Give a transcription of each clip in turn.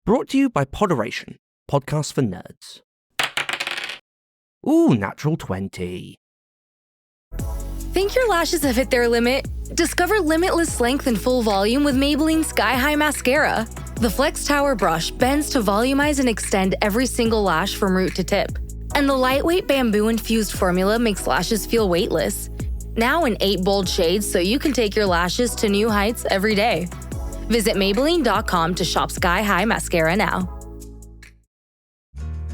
Brought to you by Poderation, podcast for nerds. Ooh, natural 20. Think your lashes have hit their limit? Discover limitless length and full volume with Maybelline Sky High Mascara. The Flex Tower brush bends to volumize and extend every single lash from root to tip. And the lightweight bamboo-infused formula makes lashes feel weightless. Now in 8 bold shades so you can take your lashes to new heights every day. Visit Maybelline.com to shop Sky High Mascara now.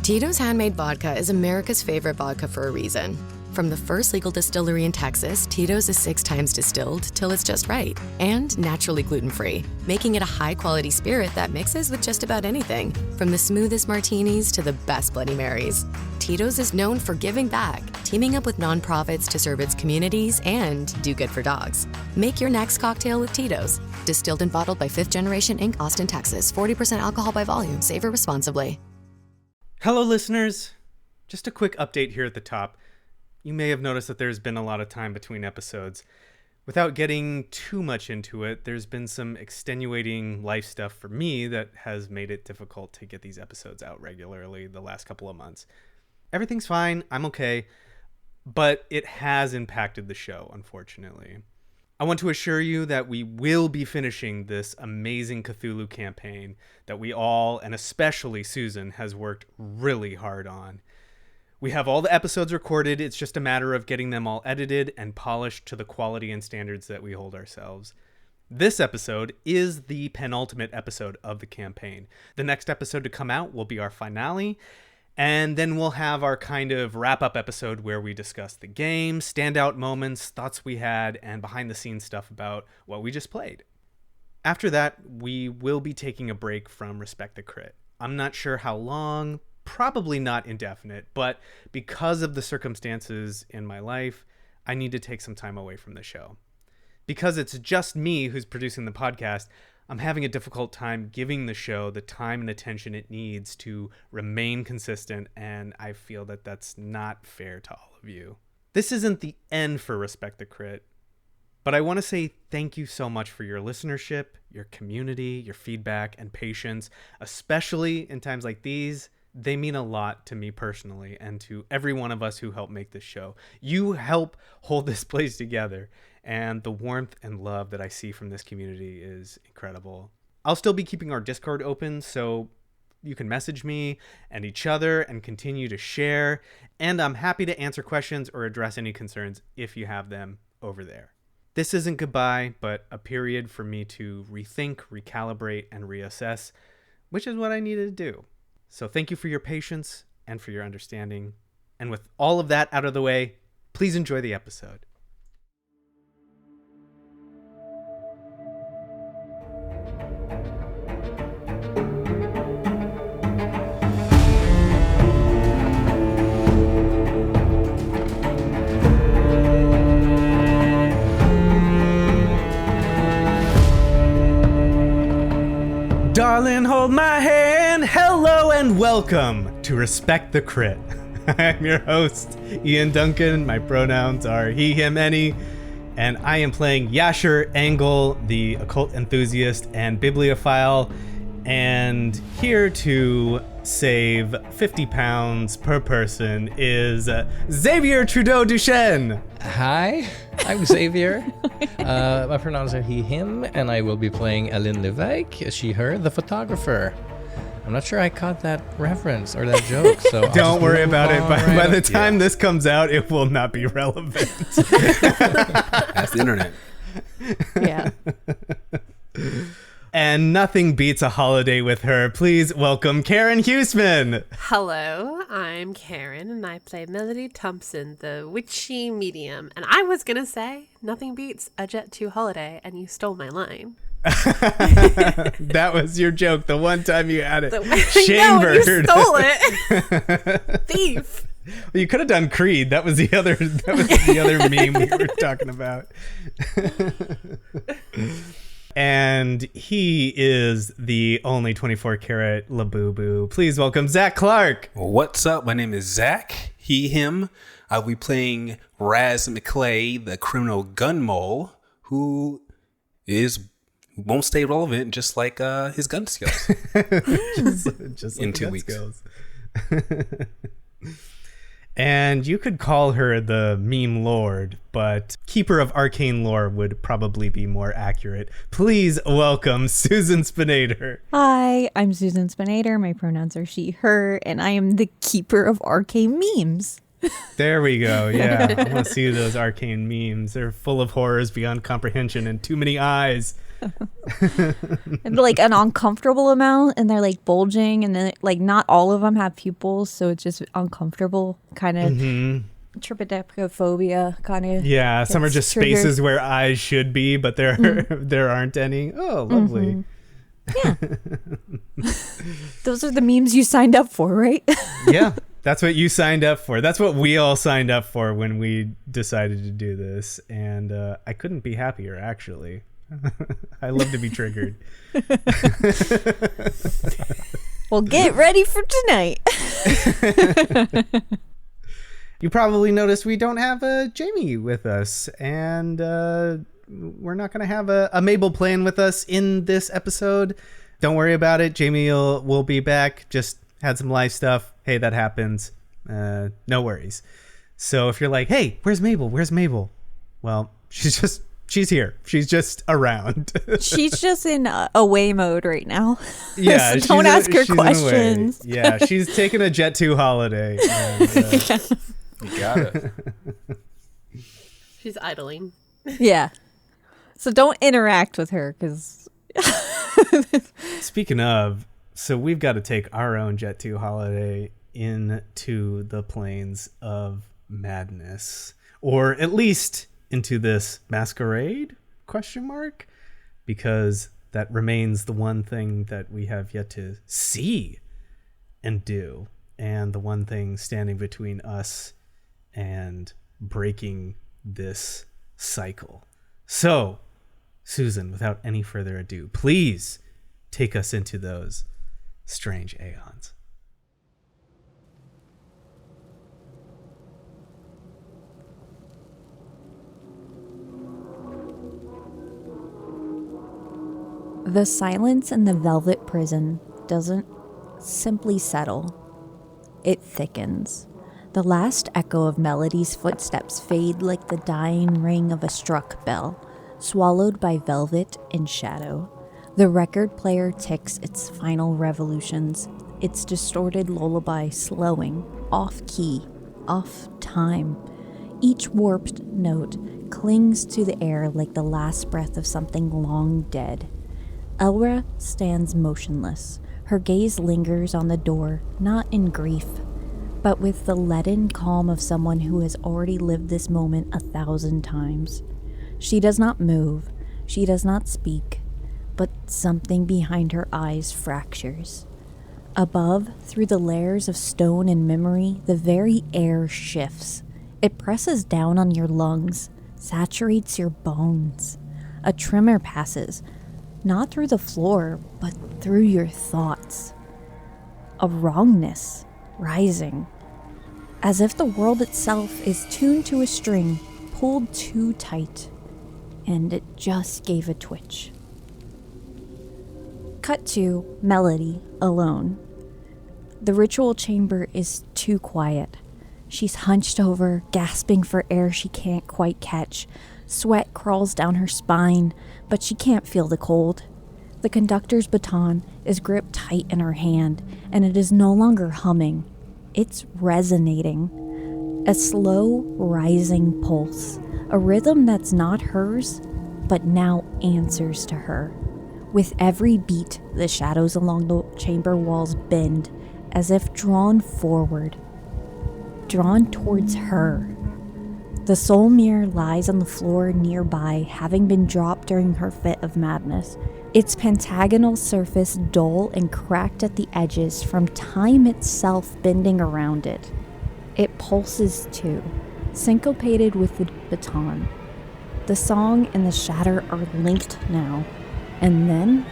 Tito's Handmade Vodka is America's favorite vodka for a reason. From the first legal distillery in Texas, Tito's is 6 times distilled till it's just right. And naturally gluten-free, making it a high-quality spirit that mixes with just about anything. From the smoothest martinis to the best Bloody Marys. Tito's is known for giving back, teaming up with nonprofits to serve its communities and do good for dogs. Make your next cocktail with Tito's. Distilled and bottled by 5th Generation Inc., Austin, Texas. 40% alcohol by volume. Savor responsibly. Hello, listeners. Just a quick update here at the top. You may have noticed that there's been a lot of time between episodes. Without getting too much into it, there's been some extenuating life stuff for me that has made it difficult to get these episodes out regularly the last couple of months. Everything's fine, I'm okay, but it has impacted the show, unfortunately. I want to assure you that we will be finishing this amazing Cthulhu campaign that we all, and especially Susan, has worked really hard on. We have all the episodes recorded, it's just a matter of getting them all edited and polished to the quality and standards that we hold ourselves. This episode is the penultimate episode of the campaign. The next episode to come out will be our finale, and then we'll have our kind of wrap-up episode where we discuss the game, standout moments, thoughts we had, and behind-the-scenes stuff about what we just played. After that, we will be taking a break from Respect the Crit. I'm not sure how long, probably not indefinite, but because of the circumstances in my life, I need to take some time away from the show. Because it's just me who's producing the podcast, I'm having a difficult time giving the show the time and attention it needs to remain consistent, and I feel that that's not fair to all of you. This isn't the end for Respect the Crit, but I want to say thank you so much for your listenership, your community, your feedback, and patience, especially in times like these. They mean a lot to me personally and to every one of us who help make this show. You help hold this place together, and the warmth and love that I see from this community is incredible. I'll still be keeping our Discord open, so you can message me and each other and continue to share, and I'm happy to answer questions or address any concerns if you have them over there. This isn't goodbye, but a period for me to rethink, recalibrate, and reassess, which is what I needed to do. So thank you for your patience and for your understanding. And with all of that out of the way, please enjoy the episode. Darling, hold my hand. Hello and welcome to Respect the Crit. I'm your host, Ian Duncan. My pronouns are he, him, any, and I am playing Yasher Angle, the occult enthusiast and bibliophile, and here to save 50 pounds per person is Xavier Trudeau Duchesne. Hi, I'm Xavier. My pronouns are he, him, and I will be playing Ellen Levesque, she, her, the photographer. I'm not sure I caught that reference or that joke, so don't worry about it. By the time this comes out, it will not be relevant. That's the internet. Yeah. And nothing beats a holiday with her. Please welcome Karen Huseman. Hello, I'm Karen, and I play Melody Thompson, the witchy medium. And I was going to say, nothing beats a Jet 2 holiday, and you stole my line. That was your joke, the one time you had it. Shamebird. No, you stole it. Thief. Well, you could have done Creed. That was the other meme we were talking about. And he is the only 24-karat Labubu. Please welcome Zach Clark. What's up? My name is Zach. He, him. I'll be playing Raz McClay, the criminal gun mole, who won't stay relevant, just like his gun skills. just In like 2 the weeks. skills. And you could call her the meme lord, but keeper of arcane lore would probably be more accurate. Please welcome Susan Spinader. Hi, I'm Susan Spinader. My pronouns are she, her, and I am the keeper of arcane memes. There we go. Yeah, I want to see those arcane memes. They're full of horrors beyond comprehension and too many eyes. And like an uncomfortable amount, and they're like bulging, and then like not all of them have pupils, so it's just uncomfortable, kind of trypodephobia, kind of. Yeah, some are just triggered. spaces where eyes should be, but there aren't any. Oh, lovely. Yeah. Those are the memes you signed up for, right? Yeah, that's what you signed up for. That's what we all signed up for when we decided to do this, and I couldn't be happier, actually. I love to be triggered. Well, get ready for tonight. You probably noticed we don't have Jamie with us, and we're not going to have a Mabel playing with us in this episode. Don't worry about it. Jamie will be back. Just had some life stuff. Hey, that happens. No worries. So if you're like, hey, where's Mabel? Where's Mabel? Well, she's here. She's just around. She's just in away mode right now. Yeah, So don't ask her she's questions. away. Yeah, she's taking a Jet 2 holiday. And, You got it. She's idling. Yeah. So don't interact with her, because speaking of, so we've got to take our own Jet 2 holiday into the plains of madness, or at least into this masquerade ? Because that remains the one thing that we have yet to see and do, and the one thing standing between us and breaking this cycle. So, Susan, without any further ado, please take us into those strange aeons. the silence in the velvet prison doesn't simply settle. It thickens. The last echo of Melody's footsteps fade like the dying ring of a struck bell, swallowed by velvet and shadow. The record player ticks its final revolutions, its distorted lullaby slowing, off-key, off-time. Each warped note clings to the air like the last breath of something long dead. Elra stands motionless. Her gaze lingers on the door, not in grief, but with the leaden calm of someone who has already lived this moment 1,000 times. She does not move, she does not speak, but something behind her eyes fractures. Above, through the layers of stone and memory, the very air shifts. It presses down on your lungs, saturates your bones. A tremor passes, not through the floor, but through your thoughts. A wrongness rising, as if the world itself is tuned to a string pulled too tight, and it just gave a twitch. Cut to Melody alone. The ritual chamber is too quiet. She's hunched over, gasping for air she can't quite catch. Sweat crawls down her spine, but she can't feel the cold. The conductor's baton is gripped tight in her hand, and it is no longer humming. It's resonating. A slow, rising pulse. A rhythm that's not hers, but now answers to her. With every beat, the shadows along the chamber walls bend, as if drawn forward. Drawn towards her. The soul mirror lies on the floor nearby, having been dropped during her fit of madness. Its pentagonal surface dull and cracked at the edges from time itself bending around it. It pulses too, syncopated with the baton. The song and the shatter are linked now, and then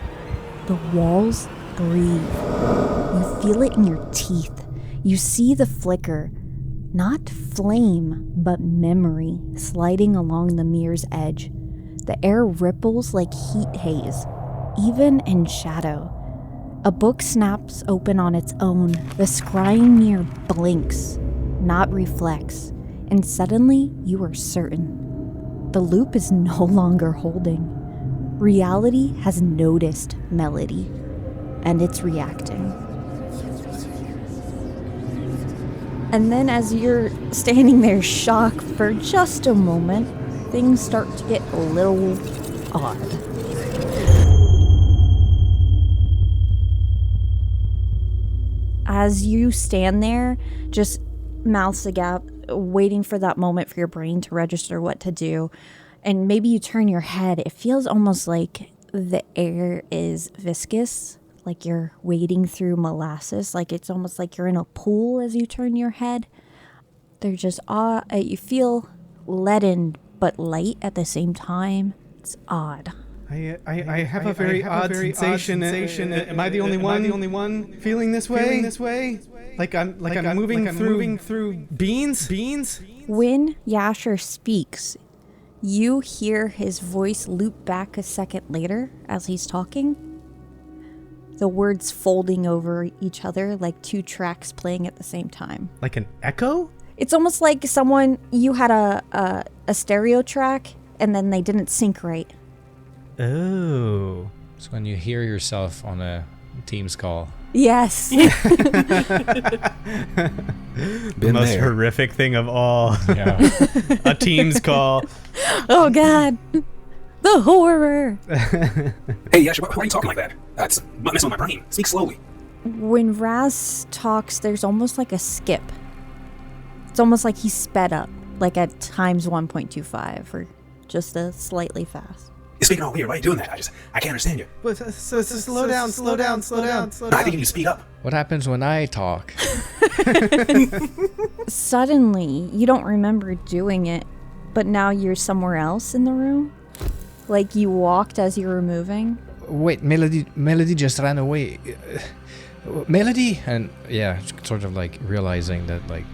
the walls breathe. You feel it in your teeth. You see the flicker. Not flame, but memory sliding along the mirror's edge. The air ripples like heat haze, even in shadow. A book snaps open on its own. The scrying mirror blinks, not reflects, and suddenly you are certain. The loop is no longer holding. Reality has noticed Melody, and it's reacting. And then as you're standing there shocked for just a moment, things start to get a little odd. As you stand there, just mouths agape, waiting for that moment for your brain to register what to do, and maybe you turn your head, it feels almost like the air is viscous, like you're wading through molasses, like it's almost like you're in a pool as you turn your head. They're just you feel leaden but light at the same time. It's odd. I have a very odd sensation. Am I the only one feeling this way? Like I'm moving through beans? When Yasher speaks, you hear his voice loop back a second later as he's talking. The words folding over each other like two tracks playing at the same time. Like an echo? It's almost like you had a stereo track and then they didn't sync right. Oh. It's when you hear yourself on a Teams call. Yes. The most horrific thing of all. Yeah. A Teams call. Oh, God. The horror. Hey, Yasha, why are you talking like that? That's messing with my brain. Speak slowly. When Raz talks, there's almost like a skip. It's almost like he's sped up, like at times 1.25 or just a slightly fast. You're speaking all weird. Why are you doing that? I can't understand you. So slow down. I think you need to speed up. What happens when I talk? Suddenly, you don't remember doing it, but now you're somewhere else in the room? Like you walked as you were moving? Wait, Melody just ran away. Melody? And yeah, sort of like realizing that like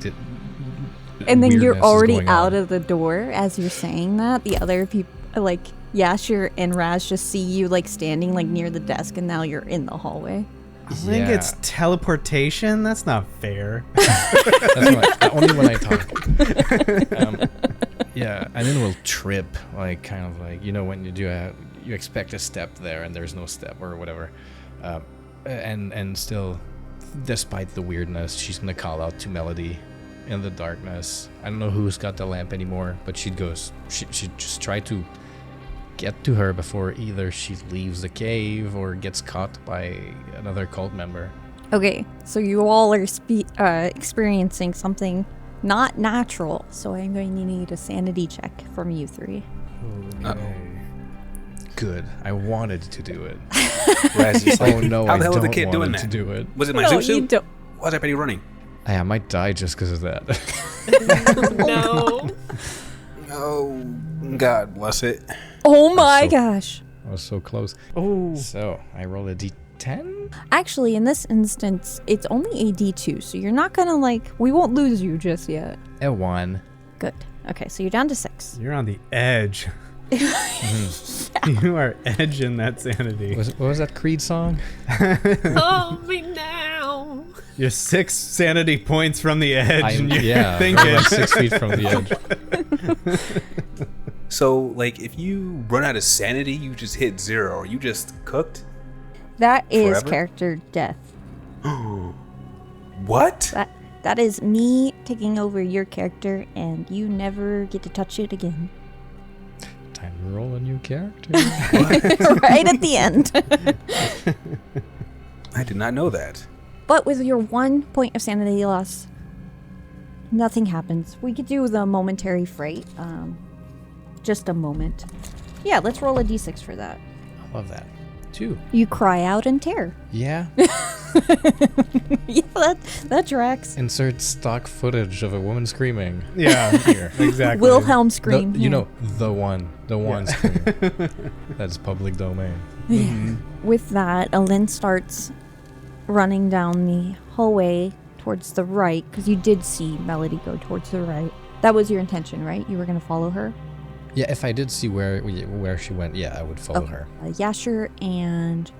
and then you're weirdness is already going out on. of the door as you're saying that. The other people, like Yasher and Raz, just see you like standing like near the desk, and now you're in the hallway. I think Yeah. it's teleportation. That's not fair. That's only when I talk. Yeah, and then we'll trip, like kind of like, you know, when you do you expect a step there and there's no step or whatever, and still, despite the weirdness, she's gonna call out to Melody in the darkness. I don't know who's got the lamp anymore, but she just try to get to her before either she leaves the cave or gets caught by another cult member. Okay, so you all are experiencing something not natural, so I'm going to need a sanity check from you three. Good. I wanted to do it. Raz is like, Oh no, how I the hell is don't the kid want doing to that? do it. Was it my No, zoom you suit? don't. Why is everybody running? I might die just because of that. No. Oh, God bless it. Oh my So- gosh. I was so close. Oh. So I roll a d10. Actually, in this instance, it's only a D2, so you're not gonna we won't lose you just yet. A 1. Good. Okay, so you're down to 6. You're on the edge. You are edging that sanity. What was that Creed song? Hold me now. You're 6 sanity points from the edge. And you're I'm thinking. like 6 feet from the edge. So, like, if you run out of sanity, you just hit 0. Are you just cooked? That is Forever? character death. What? That is me taking over your character, and you never get to touch it again. Time to roll a new character. Right at the end. I did not know that. But with your 1 point of sanity loss, nothing happens. We could do the momentary fright. Just a moment. Yeah, let's roll a d6 for that. I love that. 2. You cry out in terror. Yeah. Yeah, that tracks. Insert stock footage of a woman screaming. Yeah, Here. exactly. Wilhelm scream. You know, the one scream. That's public domain. With that, Alin starts running down the hallway towards the right, because you did see Melody go towards the right. That was your intention, right? You were going to follow her? Yeah, if I did see where she went, yeah, I would follow her. Yasher and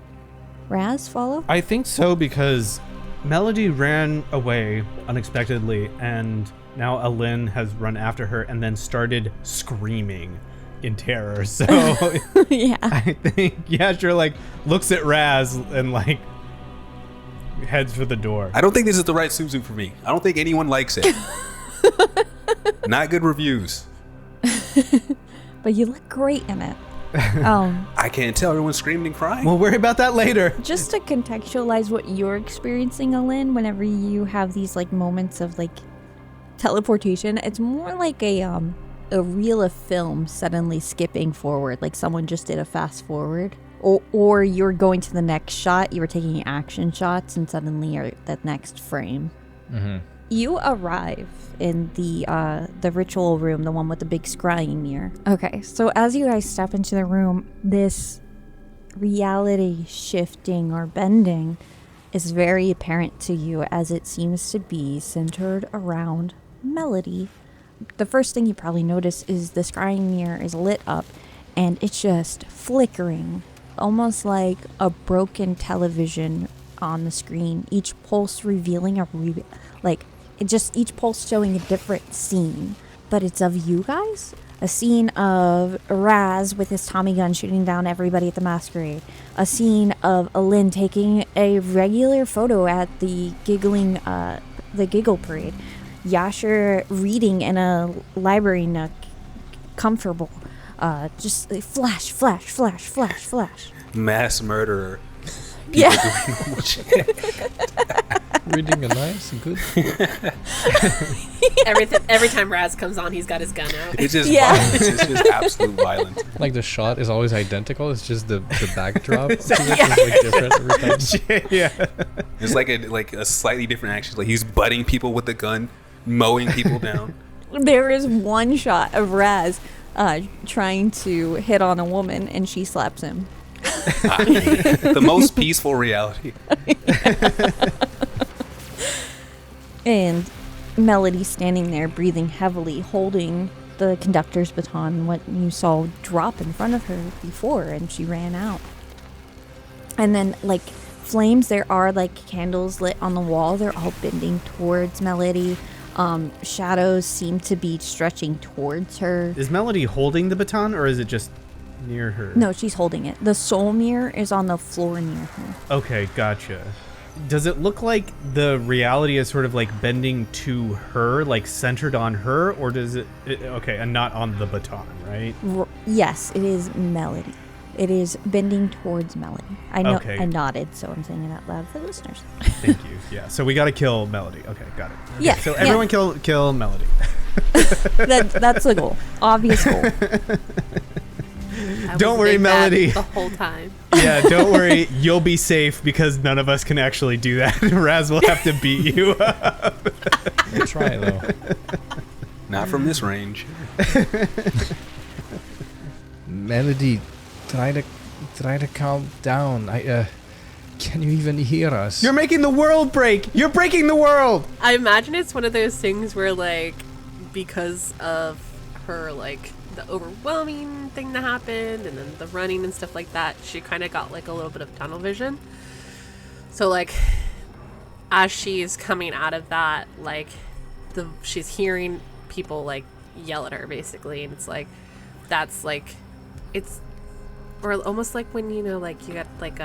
Raz follow? I think so, because Melody ran away unexpectedly, and now Alin has run after her and then started screaming in terror. So Yeah. I think Yasher like looks at Raz and like heads for the door. I don't think this is the right Suzu for me. I don't think anyone likes it. Not good reviews. But you look great in it. I can't tell. Everyone's screaming and crying. We'll worry about that later. Just to contextualize what you're experiencing, Alin, whenever you have these like moments of like teleportation, it's more like a reel of film suddenly skipping forward, like someone just did a fast forward. Or you're going to the next shot, you were taking action shots, and suddenly you're at that next frame. Mm-hmm. You arrive in the ritual room, the one with the big scrying mirror. Okay, so as you guys step into the room, this reality shifting or bending is very apparent to you, as it seems to be centered around Melody. The first thing you probably notice is the scrying mirror is lit up, and it's just flickering, almost like a broken television on the screen, each pulse revealing each pulse showing a different scene, but it's of you guys. A scene of Raz with his Tommy gun shooting down everybody at the masquerade. A scene of Alin taking a regular photo at the giggle parade. Yasher reading in a library nook, comfortable. Just flash, flash, flash, flash, flash. Mass murderer. Yeah. Doing normal shit. Reading a nice, good. Every time Raz comes on, he's got his gun out. It's just Yeah. violence. It's just absolute violence. Like the shot is always identical. It's just the backdrop to it is like different every time. Yeah. It's like a slightly different action. Like he's butting people with the gun, mowing people down. There is one shot of Raz trying to hit on a woman, and she slaps him. The most peaceful reality. And Melody standing there, breathing heavily, holding the conductor's baton, what you saw drop in front of her before, and she ran out. And then, like, flames, there are, like, candles lit on the wall. They're all bending towards Melody. Shadows seem to be stretching towards her. Is Melody holding the baton, or is it just near her? No, she's holding it. The soul mirror is on the floor near her. Okay, gotcha. Does it look like the reality is sort of like bending to her, like centered on her, or does it okay, and not on the baton, right? Yes, it is Melody. It is bending towards Melody. I know. Okay. I nodded, so I'm saying it out loud for the listeners. Thank you. Yeah, so we got to kill Melody. Okay, got it. Okay, Yeah, so yeah. everyone kill Melody. That's the goal. Obvious goal. I Don't was worry, like that Melody. the whole time. Yeah, don't worry. You'll be safe because none of us can actually do that. Raz will have to beat you up. We'll try though. Not from this range. Melody, try to calm down. Can you even hear us? You're making the world break. You're breaking the world. I imagine it's one of those things where, like, because of her, like, the overwhelming thing that happened and then the running and stuff like that, she kind of got, like, a little bit of tunnel vision. So, like, as she's coming out of that, like, she's hearing people, like, yell at her, basically. And it's, like, that's, like, it's, or almost like when, you know, like, you got, like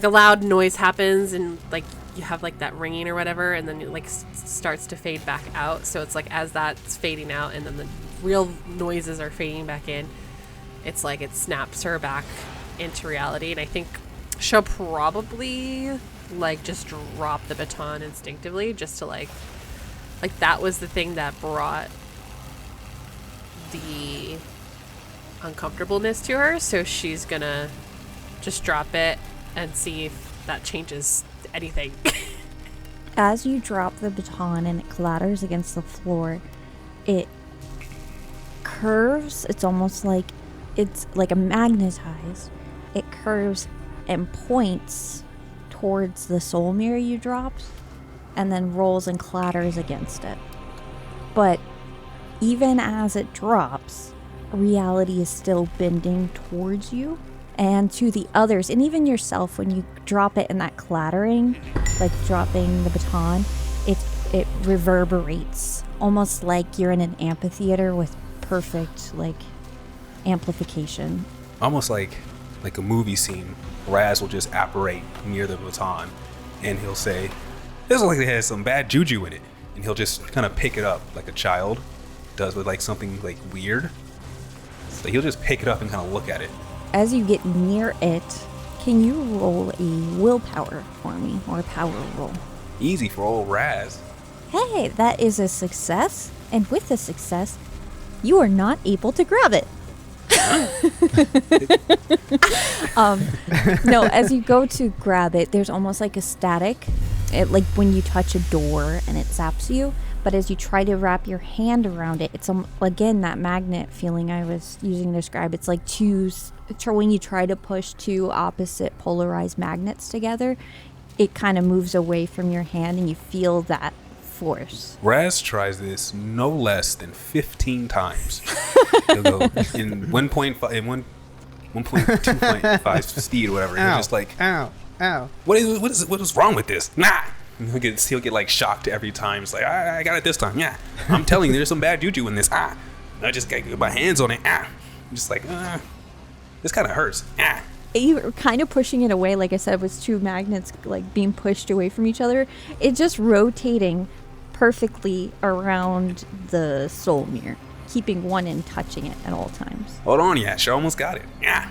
a loud noise happens and, like, you have, like, that ringing or whatever, and then it, like, starts to fade back out. So it's, like, as that's fading out and then the real noises are fading back in, it's, like, it snaps her back into reality. And I think she'll probably, like, just drop the baton instinctively just to, like, that was the thing that brought the uncomfortableness to her. So she's gonna just drop it and see if that changes anything. As you drop the baton and it clatters against the floor, it curves. It's almost like it's like a magnetized. It curves and points towards the soul mirror you dropped, and then rolls and clatters against it. But even as it drops, reality is still bending towards you and to the others, and even yourself. When you drop it in that clattering, like dropping the baton, it reverberates, almost like you're in an amphitheater with perfect like amplification. Almost like a movie scene. Raz will just apparate near the baton, and he'll say, "This looks like it has some bad juju in it," and he'll just kind of pick it up like a child does with like something like weird. So he'll just pick it up and kind of look at it. As you get near it, can you roll a willpower for me, or a power roll? Easy for old Raz. Hey, that is a success, and with the success, you are not able to grab it. No, as you go to grab it, there's almost like a static, like when you touch a door and it zaps you. But as you try to wrap your hand around it, it's again that magnet feeling I was using to describe. It's like when you try to push two opposite polarized magnets together, it kind of moves away from your hand, and you feel that force. Raz tries this no less than 15 times. He'll go in 1.25 speed or whatever. He'll just like, ow. What is wrong with this? Nah. And he'll get like shocked every time. It's like, I got it this time. Yeah, I'm telling you, there's some bad juju in this. I just got to get my hands on it. I'm just like, this kind of hurts. You were kind of pushing it away, like I said, with two magnets like being pushed away from each other. It's just rotating perfectly around the soul mirror, keeping one end touching it at all times. Hold on, yeah, she almost got it. Yeah.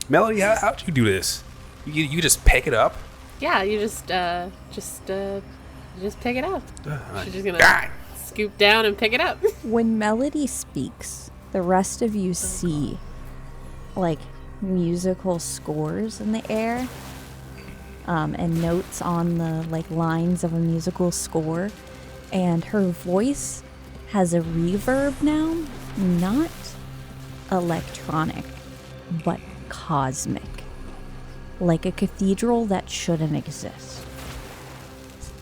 Melody, how'd you do this? You just pick it up? Yeah, you just pick it up. She's just gonna scoop down and pick it up. When Melody speaks, the rest of you see like musical scores in the air, and notes on the like lines of a musical score, and her voice has a reverb now, not electronic, but cosmic, like a cathedral that shouldn't exist.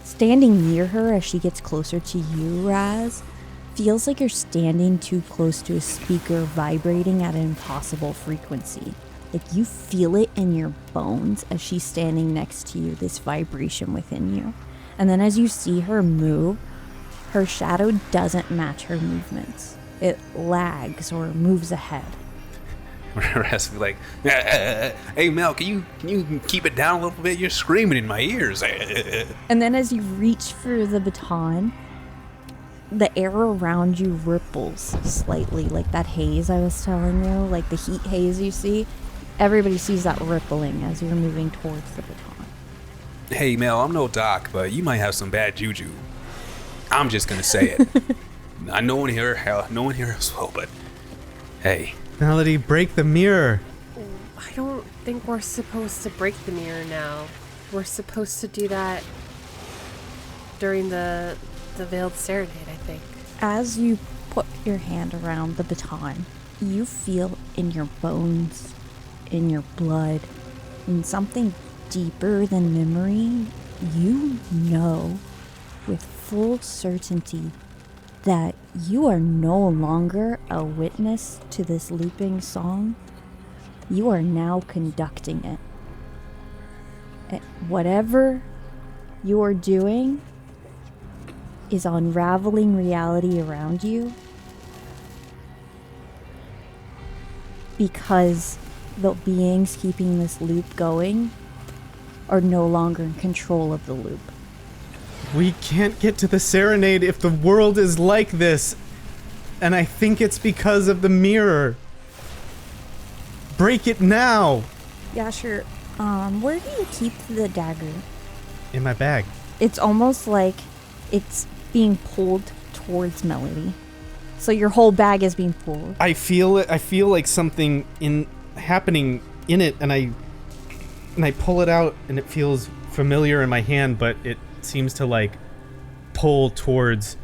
Standing near her as she gets closer to you, Raz, feels like you're standing too close to a speaker vibrating at an impossible frequency. Like you feel it in your bones as she's standing next to you, this vibration within you. And then as you see her move, her shadow doesn't match her movements. It lags or moves ahead. Raz will be like, hey Mel, can you keep it down a little bit? You're screaming in my ears. And then as you reach for the baton, the air around you ripples slightly, like that haze I was telling you, like the heat haze you see. Everybody sees that rippling as you're moving towards the baton. Hey Mel, I'm no doc, but you might have some bad juju. I'm just gonna say it. No one here else will, but hey. Melody, break the mirror. I don't think we're supposed to break the mirror now. We're supposed to do that during the veiled serenade, I think. As you put your hand around the baton, you feel in your bones, in your blood, in something deeper than memory, you know with full certainty that you are no longer a witness to this looping song. You are now conducting it. Whatever you are doing is unraveling reality around you, because the beings keeping this loop going are no longer in control of the loop. We can't get to the serenade if the world is like this. And I think it's because of the mirror. Break it now. Yeah, sure. Where do you keep the dagger? In my bag. It's almost like it's being pulled towards Melody. So your whole bag is being pulled. I feel it. I feel like something happening in it, and I pull it out, and it feels familiar in my hand, but it seems to like pull towards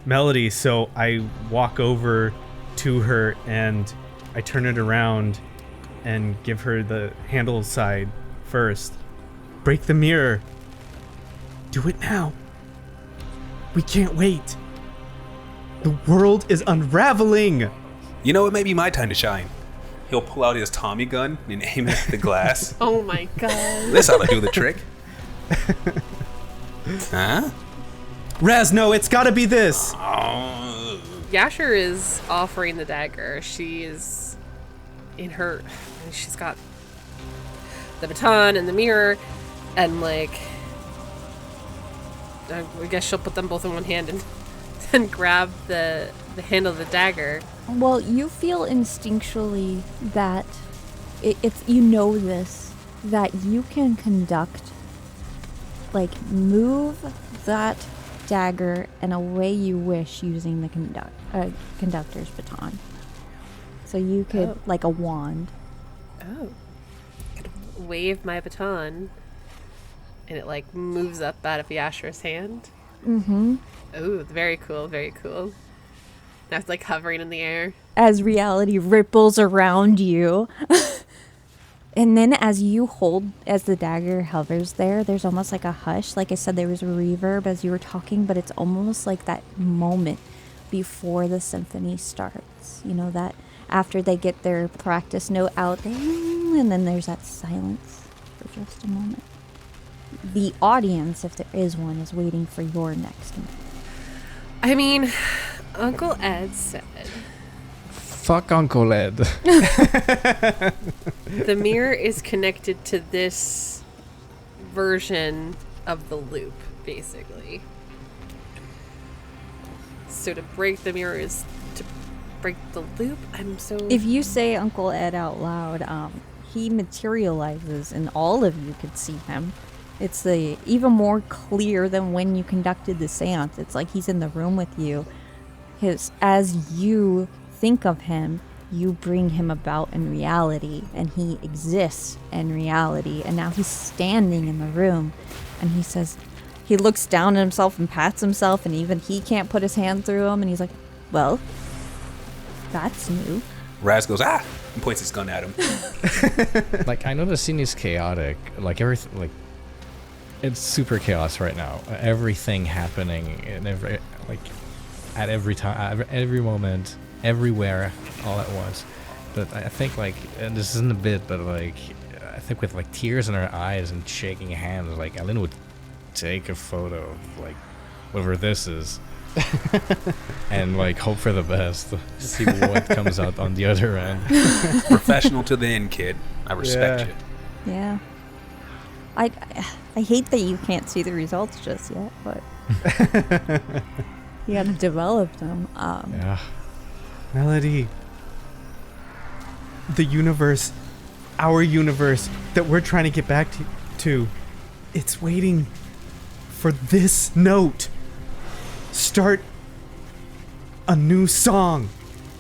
Melody. So I walk over to her and I turn it around and give her the handle side first. Break the mirror. Do it now. We can't wait. The world is unraveling! You know, it may be my time to shine. He'll pull out his Tommy gun and aim it at the glass. Oh my god. This ought to do the trick. Huh? Raz, no, it's gotta be this! Yasher is offering the dagger. She is in her... She's got the baton and the mirror, and like... I guess she'll put them both in one hand and grab the handle of the dagger. Well, you feel instinctually that it's you know this, that you can move that dagger in a way you wish using the conductor's baton. So you could, like a wand. Oh. I could wave my baton, and it like moves up out of Yasher's hand. Mm-hmm. Oh, very cool, very cool. That's like hovering in the air. As reality ripples around you. And then as the dagger hovers there, there's almost like a hush. Like I said, there was a reverb as you were talking, but it's almost like that moment before the symphony starts. You know, that after they get their practice note out, and then there's that silence for just a moment. The audience, if there is one, is waiting for your next one. I mean, Uncle Ed said... Fuck Uncle Ed. The mirror is connected to this version of the loop, basically. So to break the mirror is to break the loop? If you say Uncle Ed out loud, he materializes and all of you could see him. It's even more clear than when you conducted the seance. It's like he's in the room with you. As you think of him, you bring him about in reality, and he exists in reality. And now he's standing in the room, and he looks down at himself and pats himself, and even he can't put his hand through him, and he's like, well, that's new. Raz goes, ah! And points his gun at him. Like, I know the scene is chaotic. Like, everything, like, it's super chaos right now. Everything happening in at every time, every moment, everywhere, all at once. But I think, like, and this isn't a bit, but like, I think with like tears in her eyes and shaking hands, like Ellen would take a photo of like whatever this is, and like hope for the best, see what comes out on the other end. Professional to the end, kid. I respect you. Yeah. I hate that you can't see the results just yet, but you gotta develop them. Yeah. Melody. The universe, our universe that we're trying to get back to, it's waiting for this note. Start a new song.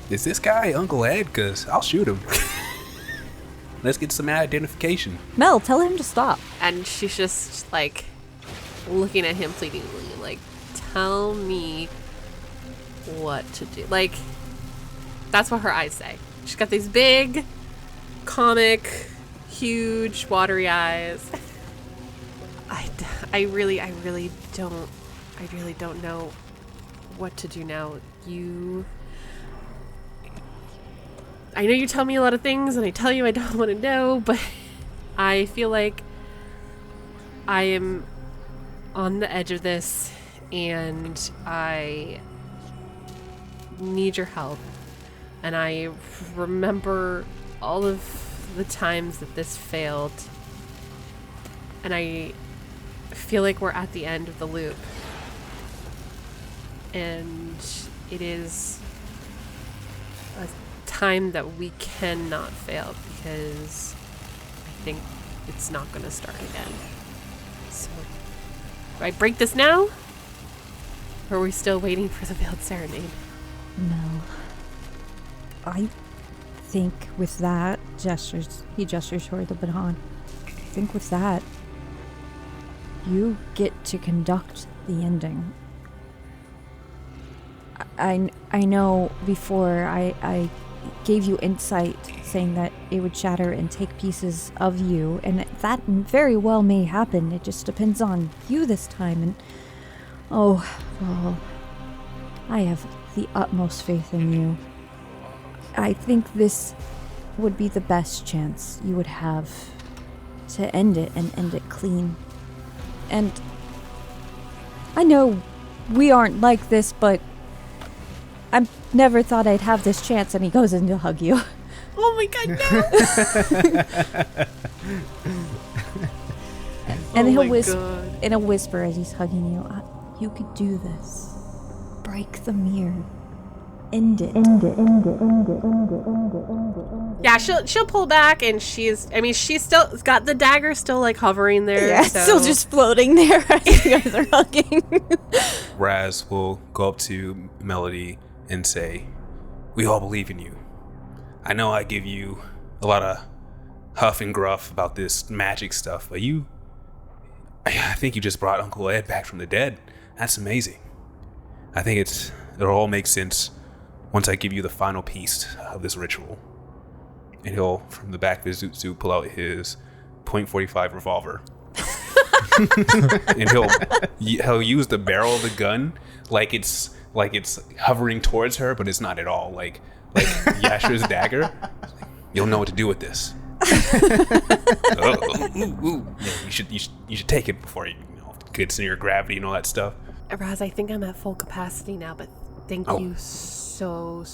Is this guy Uncle Ed? Because I'll shoot him. Let's get some identification. Mel, tell him to stop. And she's just like looking at him pleadingly, like, tell me what to do. Like, that's what her eyes say. She's got these big, comic, huge, watery eyes. I really don't know what to do now. I know you tell me a lot of things, and I tell you I don't want to know, but I feel like I am on the edge of this, and I need your help. And I remember all of the times that this failed, and I feel like we're at the end of the loop. And it is a time that we cannot fail, because I think it's not going to start again. So, do I break this now? Or are we still waiting for the veiled serenade? No. I think with that, he gestures toward the baton. I think with that, you get to conduct the ending. I know before I gave you insight saying that it would shatter and take pieces of you, and that very well may happen. It just depends on you this time. And oh, well, I have the utmost faith in you. I think this would be the best chance you would have to end it and end it clean. And I know we aren't like this, but I never thought I'd have this chance. And he goes in to hug you. Oh my god, no! And Oh he'll my whisper God. in a whisper as he's hugging you. You could do this. Break the mirror. End it. Yeah, she'll pull back, and she's still got the dagger still like hovering there. Yeah, so. still just floating there as you guys are hugging. Raz will go up to Melody and say, "We all believe in you. I know I give you a lot of huff and gruff about this magic stuff, but I think you just brought Uncle Ed back from the dead. That's amazing. I think it'll all make sense once I give you the final piece of this ritual." And he'll, from the back of his zoot suit, pull out his .45 revolver. And he'll use the barrel of the gun like it's hovering towards her, but it's not at all. Like Yasher's dagger. You'll know what to do with this. Yeah, you should take it before you gets near gravity and all that stuff. Raz, I think I'm at full capacity now, but thank you so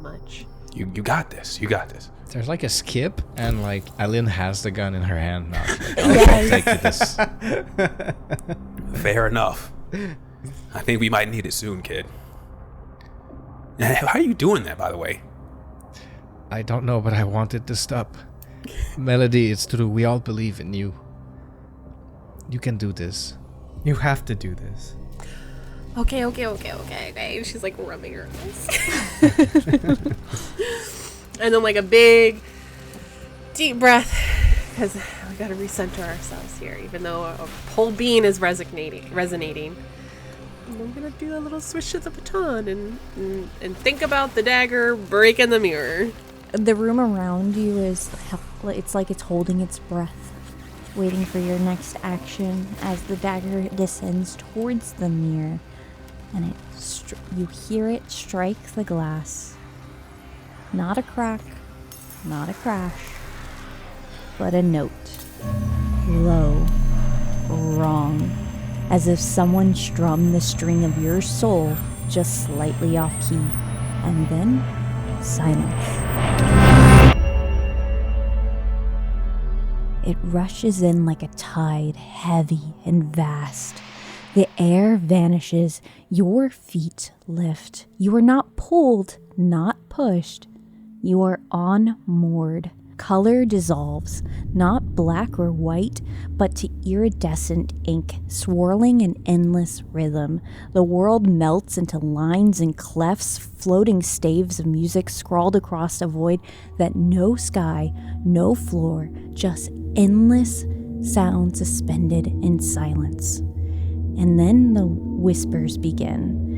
much. You got this. You got this. There's like a skip, and like Alin has the gun in her hand now. I'll take this. Fair enough. I think we might need it soon, kid. How are you doing that, by the way? I don't know, but I want it to stop. Melody, it's true. We all believe in you. You can do this. You have to do this. Okay. And she's like rubbing her eyes. And then like a big deep breath, because we gotta recenter ourselves here, even though a whole being is resonating. And I'm gonna do a little swish of the baton and think about the dagger breaking the mirror. The room around you it's like it's holding its breath, waiting for your next action as the dagger descends towards the mirror, and you hear it strike the glass. Not a crack, not a crash, but a note. Low, wrong, as if someone strummed the string of your soul just slightly off key, and then silence. It rushes in like a tide, heavy and vast. The air vanishes, your feet lift. You are not pulled, not pushed. You are unmoored. Color dissolves, not black or white, but to iridescent ink, swirling in endless rhythm. The world melts into lines and clefts, floating staves of music scrawled across a void that no sky, no floor, just endless sound suspended in silence. And then the whispers begin.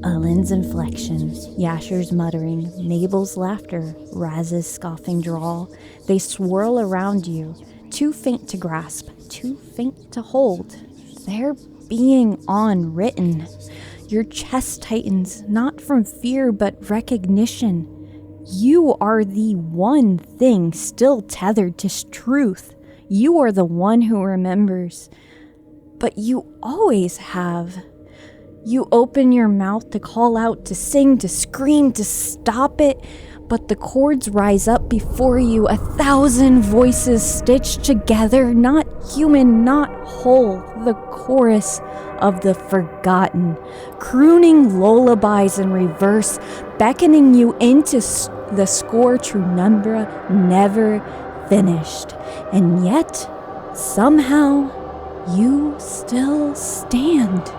Alin's inflections, Yasher's muttering, Mabel's laughter, Raz's scoffing drawl. They swirl around you, too faint to grasp, too faint to hold. They're being unwritten. Your chest tightens, not from fear but recognition. You are the one thing still tethered to truth. You are the one who remembers. But you always have. You open your mouth to call out, to sing, to scream, to stop it, but the chords rise up before you, 1,000 voices stitched together, not human, not whole, the chorus of the forgotten, crooning lullabies in reverse, beckoning you into the score true number never finished. And yet, somehow, you still stand.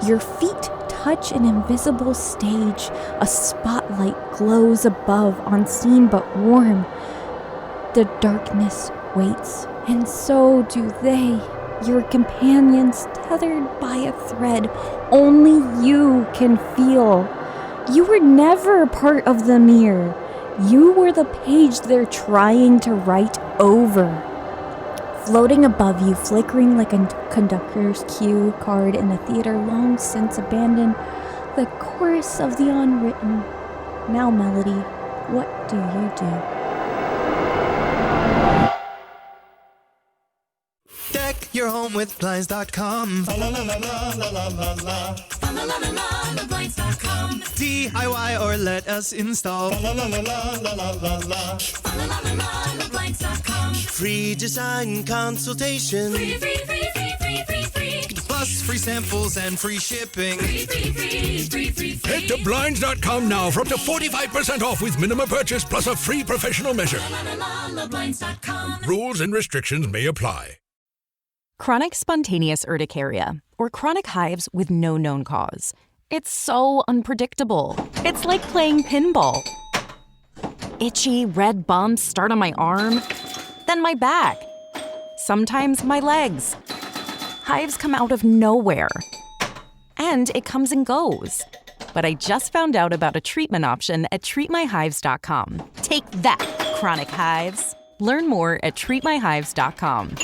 Your feet touch an invisible stage. A spotlight glows above, unseen but warm. The darkness waits, and so do they. Your companions, tethered by a thread only you can feel. You were never a part of the mirror. You were the page they're trying to write over. Floating above you, flickering like a conductor's cue card in a theater long since abandoned, The chorus of the unwritten. Now, Melody, what do you do? Deck your home with Blinds.com. DIY or let us install. Free design consultation. Plus free samples and free shipping. Head to Blinds.com now for up to 45% off with minimum purchase plus a free professional measure. Rules and restrictions may apply. Chronic spontaneous urticaria, or chronic hives with no known cause. It's so unpredictable. It's like playing pinball. Itchy, red bumps start on my arm, then my back. Sometimes my legs. Hives come out of nowhere. And it comes and goes. But I just found out about a treatment option at treatmyhives.com. Take that, chronic hives. Learn more at treatmyhives.com.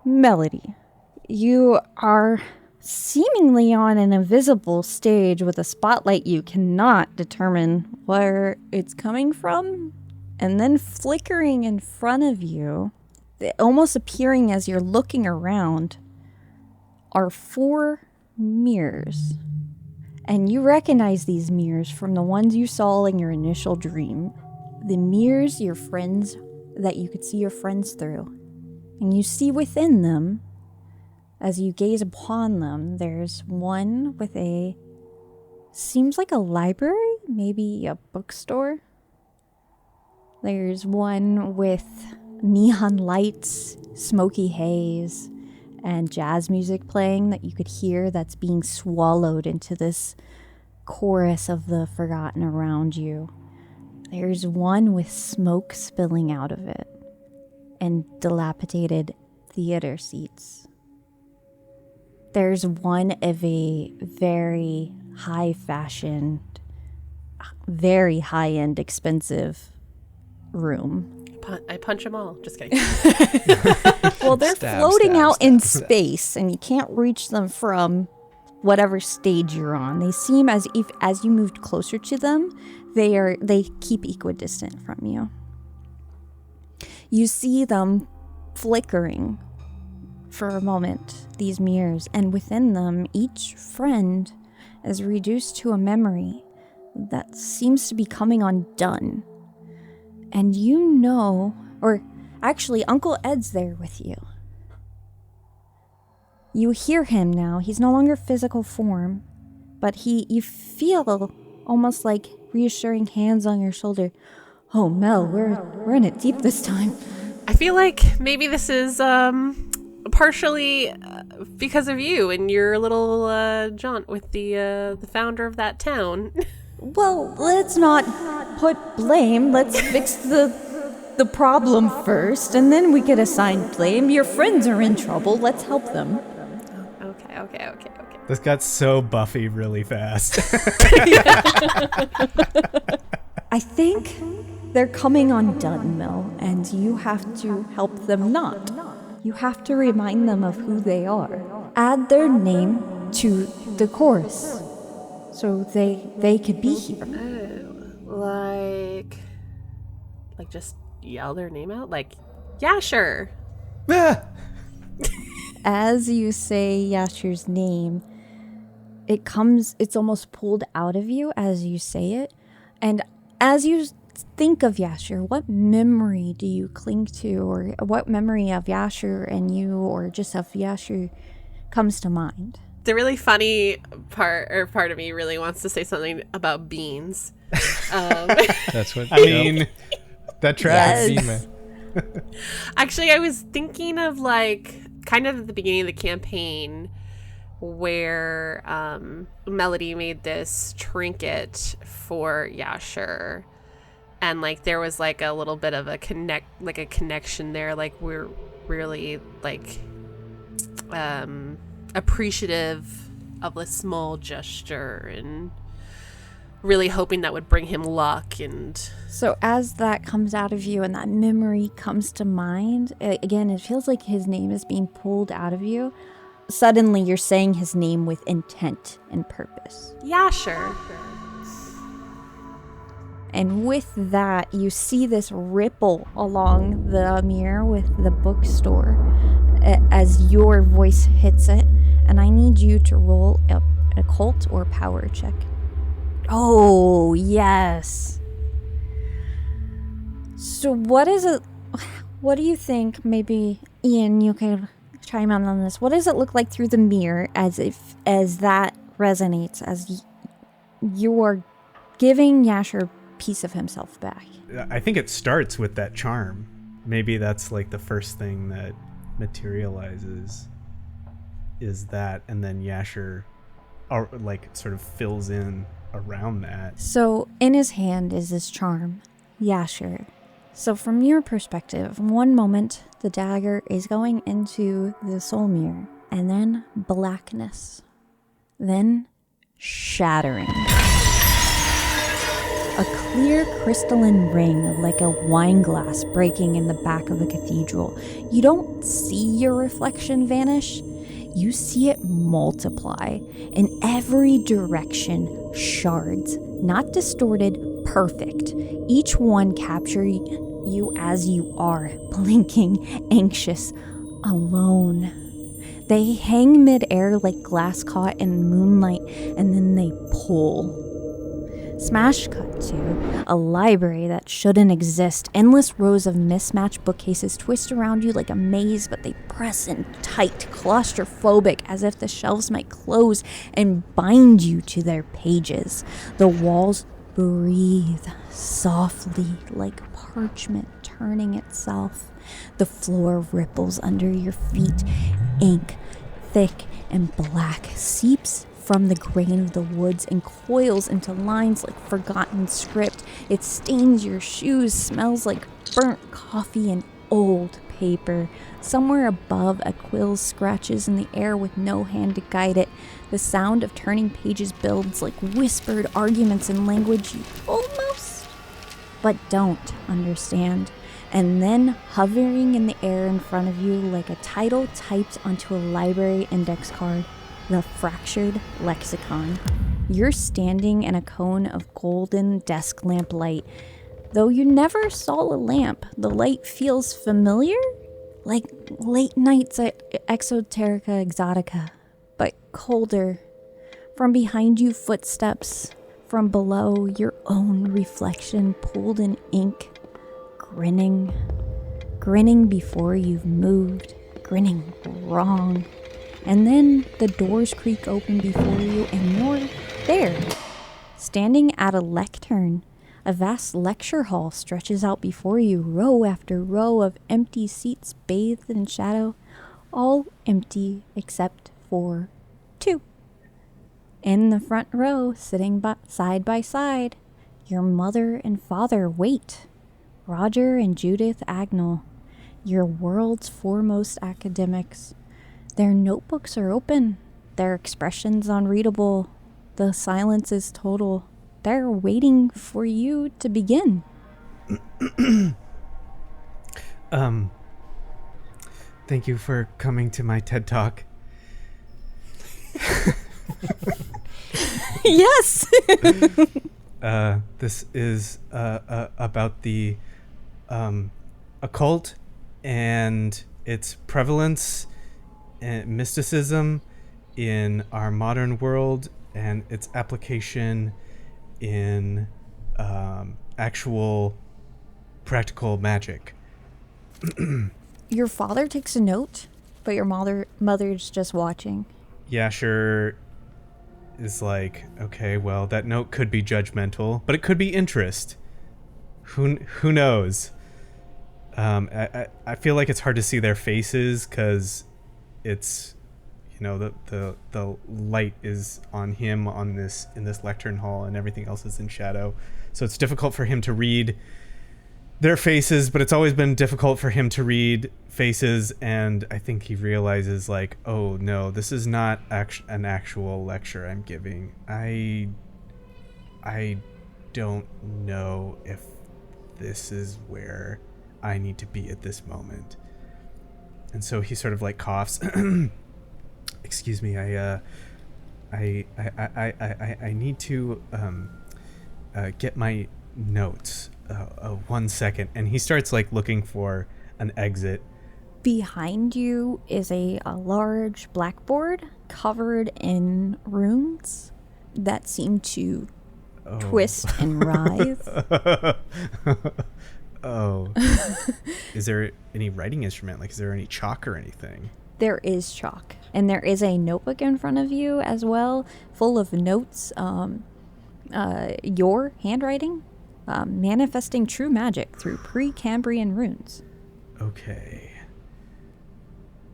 Melody, you are seemingly on an invisible stage with a spotlight you cannot determine where it's coming from, and then flickering in front of you, almost appearing as you're looking around, are 4 mirrors. And you recognize these mirrors from the ones you saw in your initial dream. The mirrors your friends, that you could see your friends through. And you see within them, as you gaze upon them, there's one with seems like a library, maybe a bookstore. There's one with neon lights, smoky haze, and jazz music playing that you could hear that's being swallowed into this chorus of the forgotten around you. There's one with smoke spilling out of it and dilapidated theater seats. There's one of a very high-fashioned, very high-end, expensive room. I punch them all. Just kidding. Well, they're floating out in space, and you can't reach them from whatever stage you're on. They seem as if, as you moved closer to them, they keep equidistant from you. You see them flickering for a moment, these mirrors, and within them, each friend is reduced to a memory that seems to be coming undone. And you know, or actually, Uncle Ed's there with you. You hear him now. He's no longer physical form, but you feel almost like reassuring hands on your shoulder. Oh, Mel, we're in it deep this time. I feel like maybe this is partially because of you and your little jaunt with the founder of that town. Well, let's not put blame. Let's fix the problem first, and then we can assign blame. Your friends are in trouble. Let's help them. Okay. This got so Buffy really fast. I think they're coming undone, Mel, and you have to help them not. You have to remind them of who they are. Add their name to the chorus so they could be here. Oh, like just yell their name out? Like, yeah, sure. As you say Yasher's name, it's almost pulled out of you as you say it. And as you think of Yasher, what memory do you cling to, or what memory of Yasher and you, or just of Yasher comes to mind? The really funny part of me really wants to say something about beans. That's what I mean. That tracks. Yes. Actually, I was thinking of kind of at the beginning of the campaign where Melody made this trinket for Yasher, and there was a little bit of a connection there. We're really appreciative of the small gesture, and really hoping that would bring him luck. And So as that comes out of you and that memory comes to mind, again, it feels like his name is being pulled out of you. Suddenly you're saying his name with intent and purpose. yeah, sure. And with that, you see this ripple along the mirror with the bookstore as your voice hits it. And I need you to roll a occult or power check. Oh, yes. So what do you think, maybe Ian, you could chime in on this. What does it look like through the mirror as that resonates, as you are giving Yasher a piece of himself back? I think it starts with that charm. Maybe that's like the first thing that materializes is that, and then Yasher like sort of fills in around that. So in his hand is this charm, Yasher. So from your perspective, one moment the dagger is going into the soul mirror, and then blackness, then shattering. A clear crystalline ring like a wine glass breaking in the back of a cathedral. You don't see your reflection vanish. You see it multiply in every direction, shards, not distorted, perfect. Each one capturing you as you are, blinking, anxious, alone. They hang midair like glass caught in moonlight, and then they pull. Smash cut to a library that shouldn't exist. Endless rows of mismatched bookcases twist around you like a maze, but they press in tight, claustrophobic, as if the shelves might close and bind you to their pages. The walls breathe softly like parchment turning itself. The floor ripples under your feet. Ink, thick and black, seeps from the grain of the woods and coils into lines like forgotten script. It stains your shoes, smells like burnt coffee and old paper. Somewhere above, a quill scratches in the air with no hand to guide it. The sound of turning pages builds like whispered arguments in language you almost, but don't understand. And then, hovering in the air in front of you like a title typed onto a library index card, the fractured lexicon. You're standing in a cone of golden desk lamp light. Though you never saw a lamp, the light feels familiar, like late nights at Exoterica Exotica, but colder. From behind you, footsteps. From below, your own reflection pulled in ink, grinning before you've moved, grinning wrong. And then the doors creak open before you, and you're there, standing at a lectern. A vast lecture hall stretches out before you, row after row of empty seats bathed in shadow, all empty except for two. In the front row, sitting side by side, your mother and father wait. Roger and Judith Agnell, your world's foremost academics. Their notebooks are open, their expressions unreadable. The silence is total. They're waiting for you to begin. Thank you for coming to my TED Talk. Yes! This is about the occult and its prevalence and mysticism in our modern world and its application in actual practical magic. Your father takes a note, but your mother's just watching. Yasher is like, okay, well, that note could be judgmental, but it could be interest. Who knows? I feel like it's hard to see their faces because it's, you know, the light is on him in this lectern hall, and everything else is in shadow. So it's difficult for him to read their faces, but it's always been difficult for him to read faces. And I think he realizes, like, oh no, this is not an actual lecture I'm giving. I don't know if this is where I need to be at this moment. And so he sort of like coughs. Excuse me, I need to get my notes. 1 second. And he starts like looking for an exit. Behind you is a large blackboard covered in runes that seem to twist and writhe. Oh. Is there any writing instrument? Like, is there any chalk or anything? There is chalk. And there is a notebook in front of you as well, full of notes. Your handwriting, manifesting true magic through pre-Cambrian runes. Okay.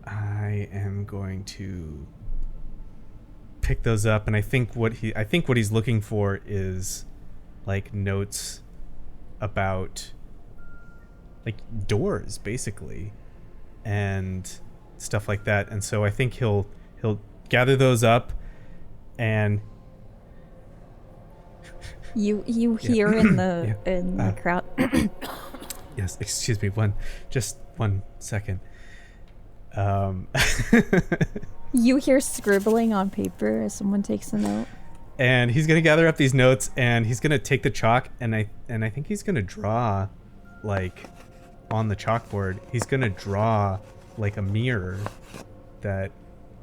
I am going to pick those up, and I think what he's looking for is like notes about like doors, basically, and stuff like that. And so I think he'll gather those up, and you hear in the crowd. Yes, excuse me, just 1 second. You hear scribbling on paper as someone takes a note. And he's gonna gather up these notes, and he's gonna take the chalk, and I think he's gonna draw, like, on the chalkboard. He's gonna draw like a mirror that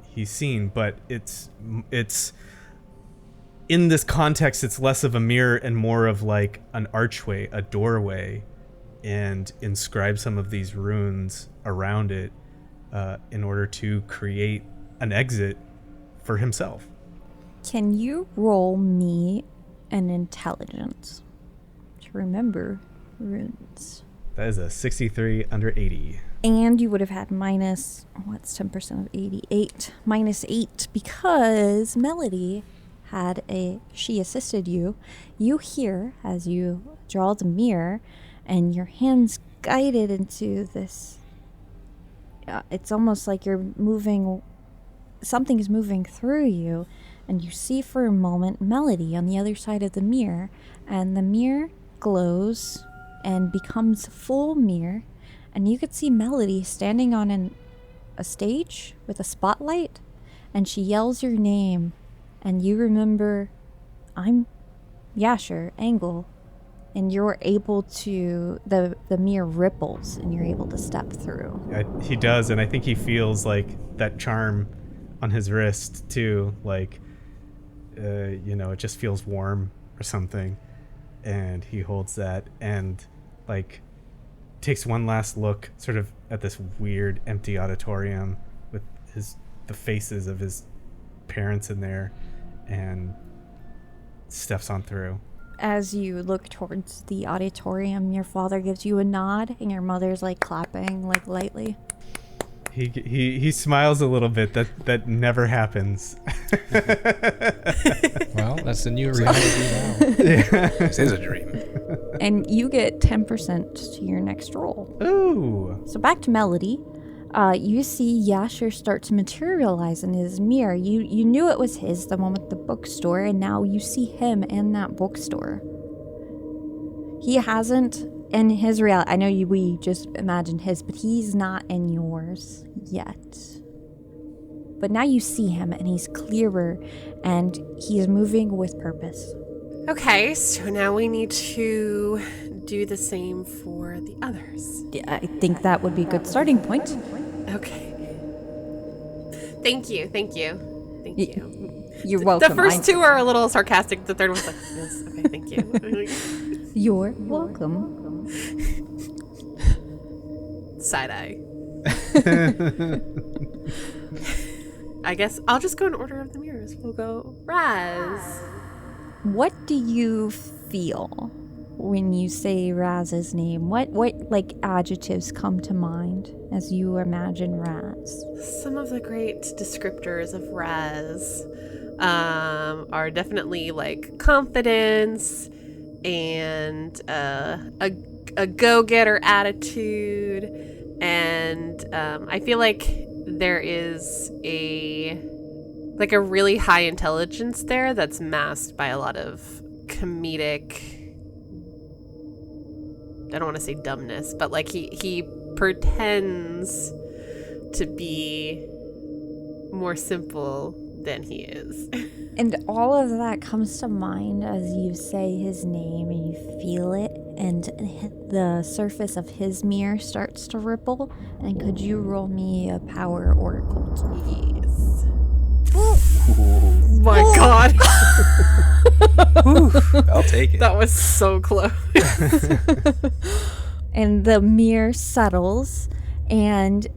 he's seen, but it's in this context, it's less of a mirror and more of like an archway, a doorway, and inscribe some of these runes around it in order to create an exit for himself. Can you roll me an intelligence to remember runes? That is a 63 under 80. And you would have had minus, what's 10% of 88? Minus 8, because Melody she assisted you. You hear as you draw the mirror and your hands guided into this. It's almost like you're moving, something is moving through you, and you see for a moment Melody on the other side of the mirror, and the mirror glows and becomes full mirror, and you could see Melody standing on a stage with a spotlight, and she yells your name, and you remember, I'm Yasher Angle, and you're able to, the mirror ripples, and you're able to step through. He does, and I think he feels like that charm on his wrist too, like, it just feels warm or something, and he holds that and like takes one last look sort of at this weird empty auditorium with the faces of his parents in there, and steps on through. As you look towards the auditorium, your father gives you a nod, and your mother's like clapping, like lightly. He smiles a little bit. That never happens. Well, that's the new reality now. This is a dream. And you get 10% to your next roll. Ooh. So back to Melody. You see Yasher start to materialize in his mirror. You knew it was his, the one with the bookstore, and now you see him in that bookstore. He hasn't, in his reality, I know we just imagined his, but he's not in yours yet. But now you see him, and he's clearer, and he's moving with purpose. Okay, so now we need to do the same for the others. Yeah, I think that would be a good starting point. Okay. Thank you. You're welcome. The first two are a little sarcastic. The third one's like, yes, okay, thank you. You're welcome. Side eye. I guess I'll just go in order of the mirrors. We'll go Raz. What do you feel when you say Raz's name? What like adjectives come to mind as you imagine Raz? Some of the great descriptors of Raz are definitely like confidence and a go-getter attitude, and I feel like there is a really high intelligence there that's masked by a lot of comedic, I don't want to say dumbness, but like he pretends to be more simple than he is. And all of that comes to mind as you say his name and you feel it, and the surface of his mirror starts to ripple. And could you roll me a power oracle? Yes. Oh my god. I'll take it. That was so close. And the mirror settles, and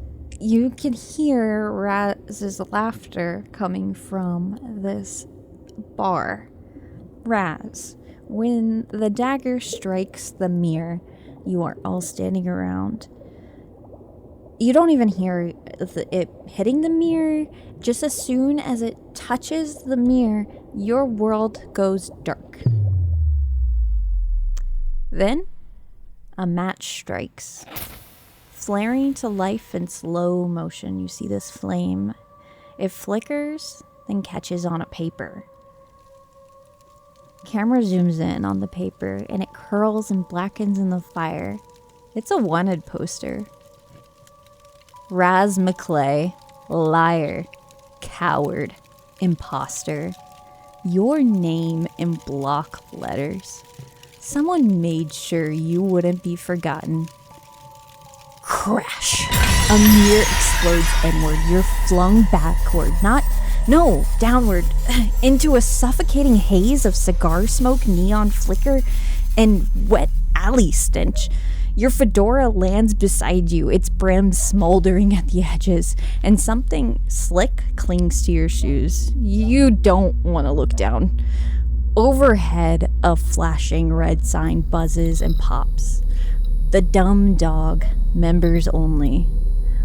you can hear Raz's laughter coming from this bar. Raz, when the dagger strikes the mirror, you are all standing around. You don't even hear it hitting the mirror. Just as soon as it touches the mirror, your world goes dark. Then, a match strikes. Flaring to life in slow motion, you see this flame. It flickers, then catches on a paper. Camera zooms in on the paper, and it curls and blackens in the fire. It's a wanted poster. Raz McClay, liar, coward, imposter. Your name in block letters. Someone made sure you wouldn't be forgotten. Crash! A mirror explodes inward. You're flung backward. Downward. Into a suffocating haze of cigar smoke, neon flicker, and wet alley stench. Your fedora lands beside you, its brim smoldering at the edges, and something slick clings to your shoes. You don't want to look down. Overhead, a flashing red sign buzzes and pops. The Dumb Dog, members only.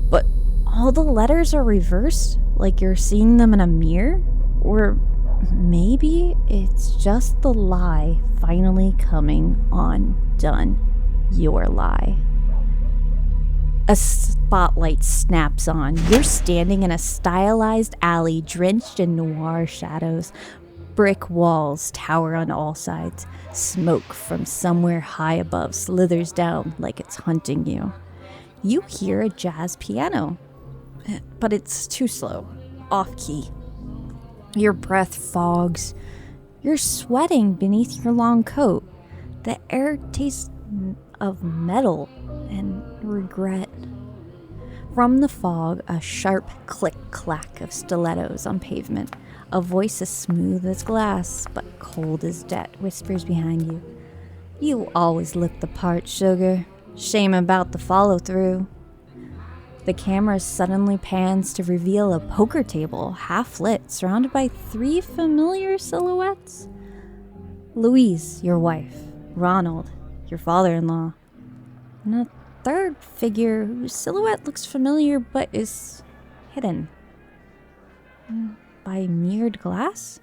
But all the letters are reversed, like you're seeing them in a mirror? Or maybe it's just the lie finally coming undone. Your lie. A spotlight snaps on. You're standing in a stylized alley drenched in noir shadows. Brick walls tower on all sides. Smoke from somewhere high above slithers down like it's hunting you. You hear a jazz piano, but it's too slow, off-key. Your breath fogs. You're sweating beneath your long coat. The air tastes of metal and regret. From the fog, a sharp click-clack of stilettos on pavement. A voice as smooth as glass, but cold as death, whispers behind you. You always look the part, sugar. Shame about the follow-through. The camera suddenly pans to reveal a poker table, half-lit, surrounded by 3 familiar silhouettes. Louise, your wife. Ronald, your father-in-law. And a third figure whose silhouette looks familiar but is hidden. By mirrored glass?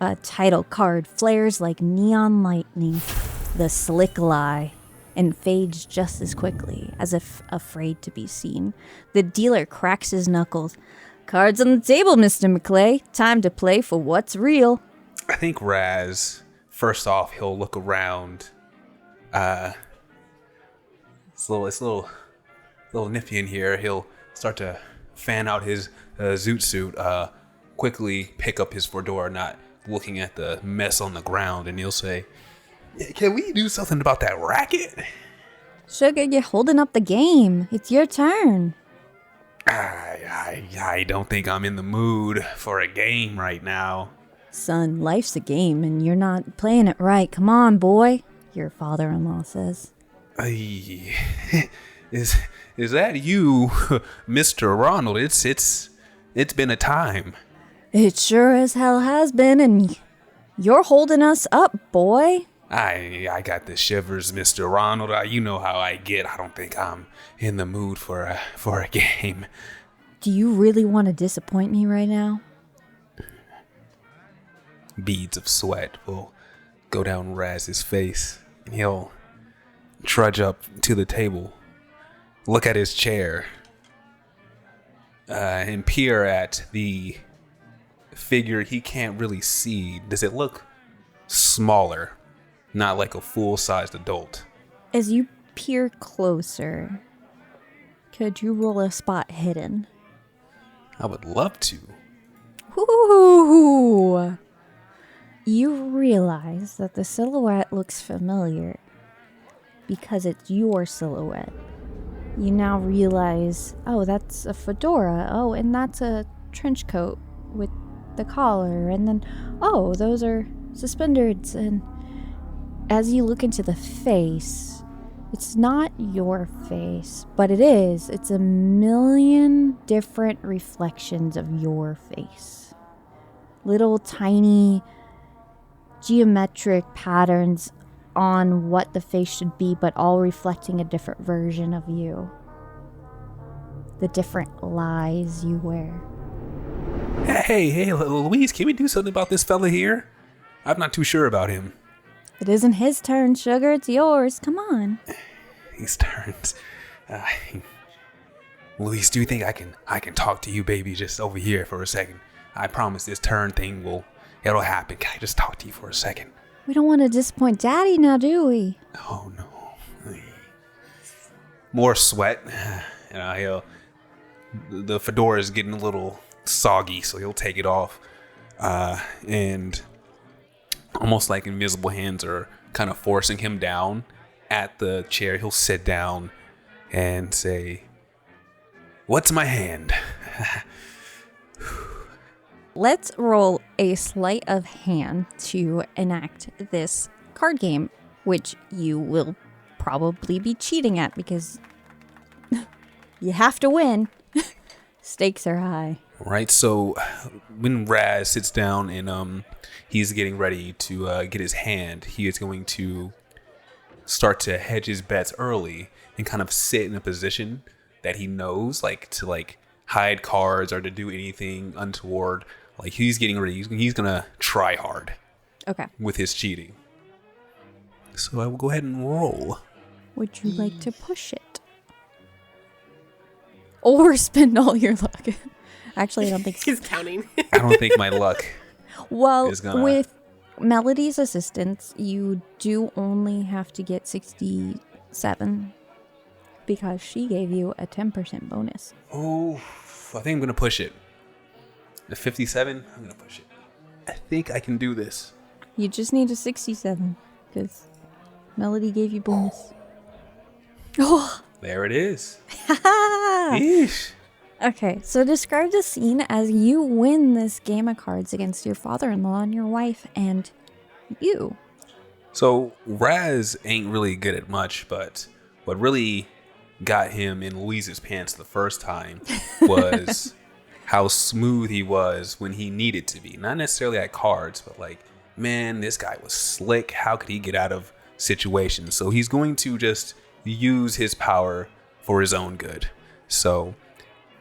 A title card flares like neon lightning. The slick lie. And fades just as quickly, as if afraid to be seen. The dealer cracks his knuckles. Cards on the table, Mr. McClay. Time to play for what's real. I think Raz, first off, he'll look around. It's a little nippy in here. He'll start to fan out his zoot suit, quickly pick up his fedora, not looking at the mess on the ground, and he'll say, "Can we do something about that racket?" Sugar, you're holding up the game. It's your turn. I don't think I'm in the mood for a game right now. Son, life's a game, and you're not playing it right. Come on, boy, your father-in-law says. Is that you, Mr. Ronald? It's been a time. It sure as hell has been, and you're holding us up, boy. I got the shivers, Mr. Ronald. You know how I get. I don't think I'm in the mood for a game. Do you really want to disappoint me right now? Beads of sweat will go down Raz's face, and he'll trudge up to the table, look at his chair, and peer at the figure he can't really see. Does it look smaller, not like a full-sized adult. As you peer closer, could you roll a spot hidden? I would love to. Ooh. You realize that the silhouette looks familiar because it's your silhouette. You now realize, oh, that's a fedora. Oh, and that's a trench coat with the collar. And then, oh, those are suspenders. And as you look into the face, it's not your face, but it is. It's a million different reflections of your face. Little tiny geometric patterns on what the face should be, but all reflecting a different version of you. The different lies you wear. Hey, Louise, can we do something about this fella here? I'm not too sure about him. It isn't his turn, sugar. It's yours. Come on. His turns. Louise, do you think I can talk to you, baby, just over here for a second? I promise this turn thing it'll happen. Can I just talk to you for a second? We don't want to disappoint Daddy now, do we? Oh, no. More sweat. The fedora is getting a little soggy, so he'll take it off. And almost like invisible hands are kind of forcing him down at the chair. He'll sit down and say, "What's my hand?" Let's roll a sleight of hand to enact this card game, which you will probably be cheating at because you have to win. Stakes are high. Right, so when Raz sits down and he's getting ready to get his hand, he is going to start to hedge his bets early and kind of sit in a position that he knows, like to hide cards or to do anything untoward. Like he's getting ready. He's gonna try hard. Okay. With his cheating. So I will go ahead and roll. Would you like to push it? Or spend all your luck? Actually, I don't think so. He's counting. I don't think my luck is gonna... with Melody's assistance, you do only have to get 67 because she gave you a 10% bonus. Oh, I think I'm gonna push it. The 57, I'm gonna push it. I think I can do this. You just need a 67 because Melody gave you bonus. Oh, there it is. Yeesh. Okay, so describe the scene as you win this game of cards against your father-in-law and your wife and you. So Raz ain't really good at much, but what really got him in Louise's pants the first time was how smooth he was when he needed to be. Not necessarily at cards, but man, this guy was slick. How could he get out of situations? So he's going to just use his power for his own good. So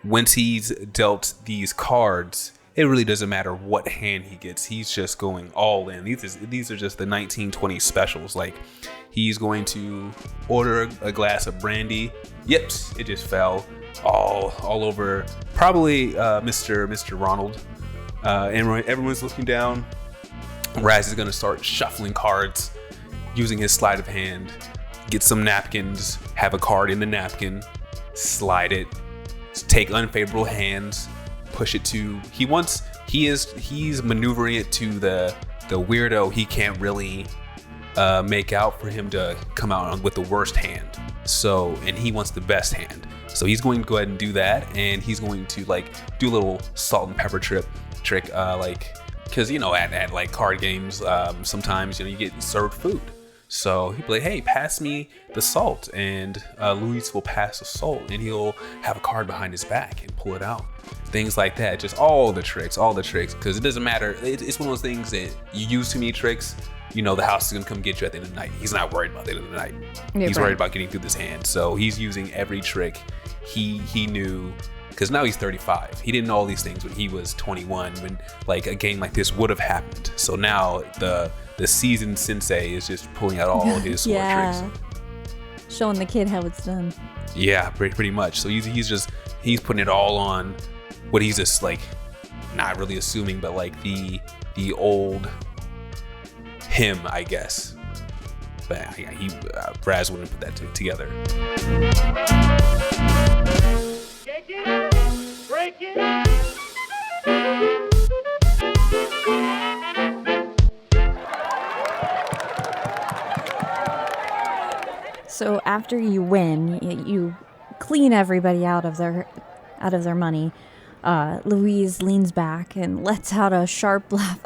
once he's dealt these cards, it really doesn't matter what hand he gets. He's just going all in. These are just the 1920 specials. He's going to order a glass of brandy. Yep, it just fell all over. Probably Mr. Ronald. And everyone's looking down. Raz is going to start shuffling cards using his sleight of hand. Get some napkins. Have a card in the napkin. Slide it. Take unfavorable hands. Push it to he's maneuvering it to the weirdo he can't really make out for him to come out with the worst hand. So, and he wants the best hand. So he's going to go ahead and do that, and he's going to do a little salt and pepper trick, because at card games, sometimes you get served food. So he'll be like, "Hey, pass me the salt," and Luis will pass the salt, and he'll have a card behind his back and pull it out. Things like that, just all the tricks, because it doesn't matter. It's one of those things that you use too many tricks, the house is gonna come get you at the end of the night. He's not worried about the end of the night. He's worried about getting through this hand. So he's using every trick he knew, because now he's 35. He didn't know all these things when he was 21, when a game like this would have happened. So now the seasoned sensei is just pulling out all his sword tricks. Showing the kid how it's done. Yeah, pretty much. So he's putting it all on what he's just not really assuming, but the old him, I guess. But Raz wouldn't put that together. So after you win, you clean everybody out of their money. Louise leans back and lets out a sharp laugh.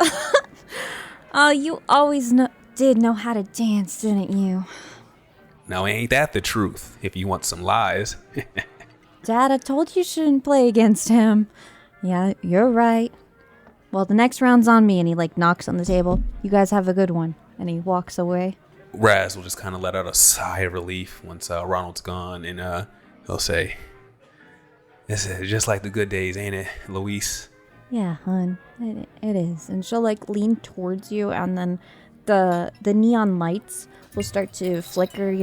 Oh, you always did know how to dance, didn't you? Now, ain't that the truth, if you want some lies? Dad, I told you shouldn't play against him. Yeah, you're right. Well, the next round's on me, and he, knocks on the table. You guys have a good one. And he walks away. Raz will just kind of let out a sigh of relief once Ronald's gone, and he'll say, "This is just like the good days, ain't it, Luis?" Yeah, hon, it is. And she'll lean towards you, and then the neon lights will start to flicker,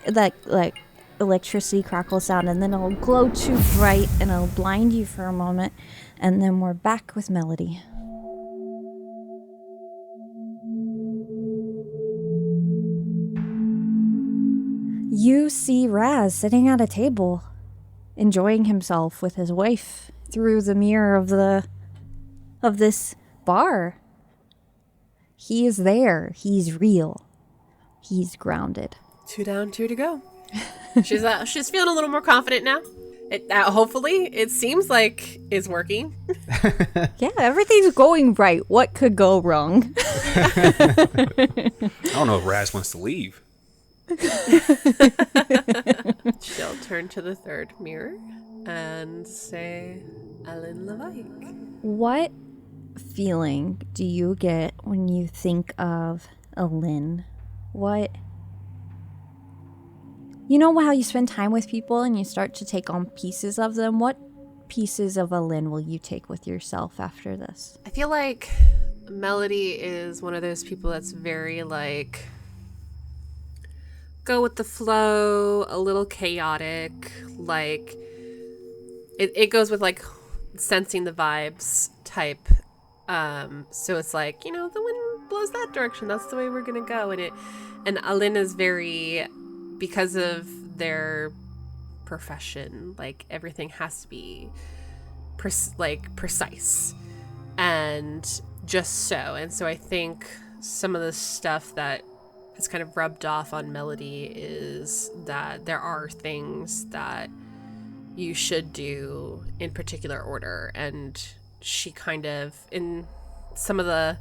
that electricity crackle sound, and then it'll glow too bright and it'll blind you for a moment, and then we're back with Melody. You see Raz sitting at a table, enjoying himself with his wife through the mirror of this bar. He is there. He's real. He's grounded. 2 down, 2 to go. She's feeling a little more confident now. Hopefully, it seems like it's working. Yeah, everything's going right. What could go wrong? I don't know if Raz wants to leave. She'll turn to the third mirror and say, Ellen Levike. What feeling do you get when you think of Ellen? What? You know how you spend time with people and you start to take on pieces of them? What pieces of Ellen will you take with yourself after this? I feel like Melody is one of those people that's very go with the flow, a little chaotic, it goes with sensing the vibes type. So it's the wind blows that direction, that's the way we're gonna go. And Alin is very, because of their profession, everything has to be precise and just so. And so I think some of the stuff that has kind of rubbed off on Melody is that there are things that you should do in particular order, and she kind of, in some of the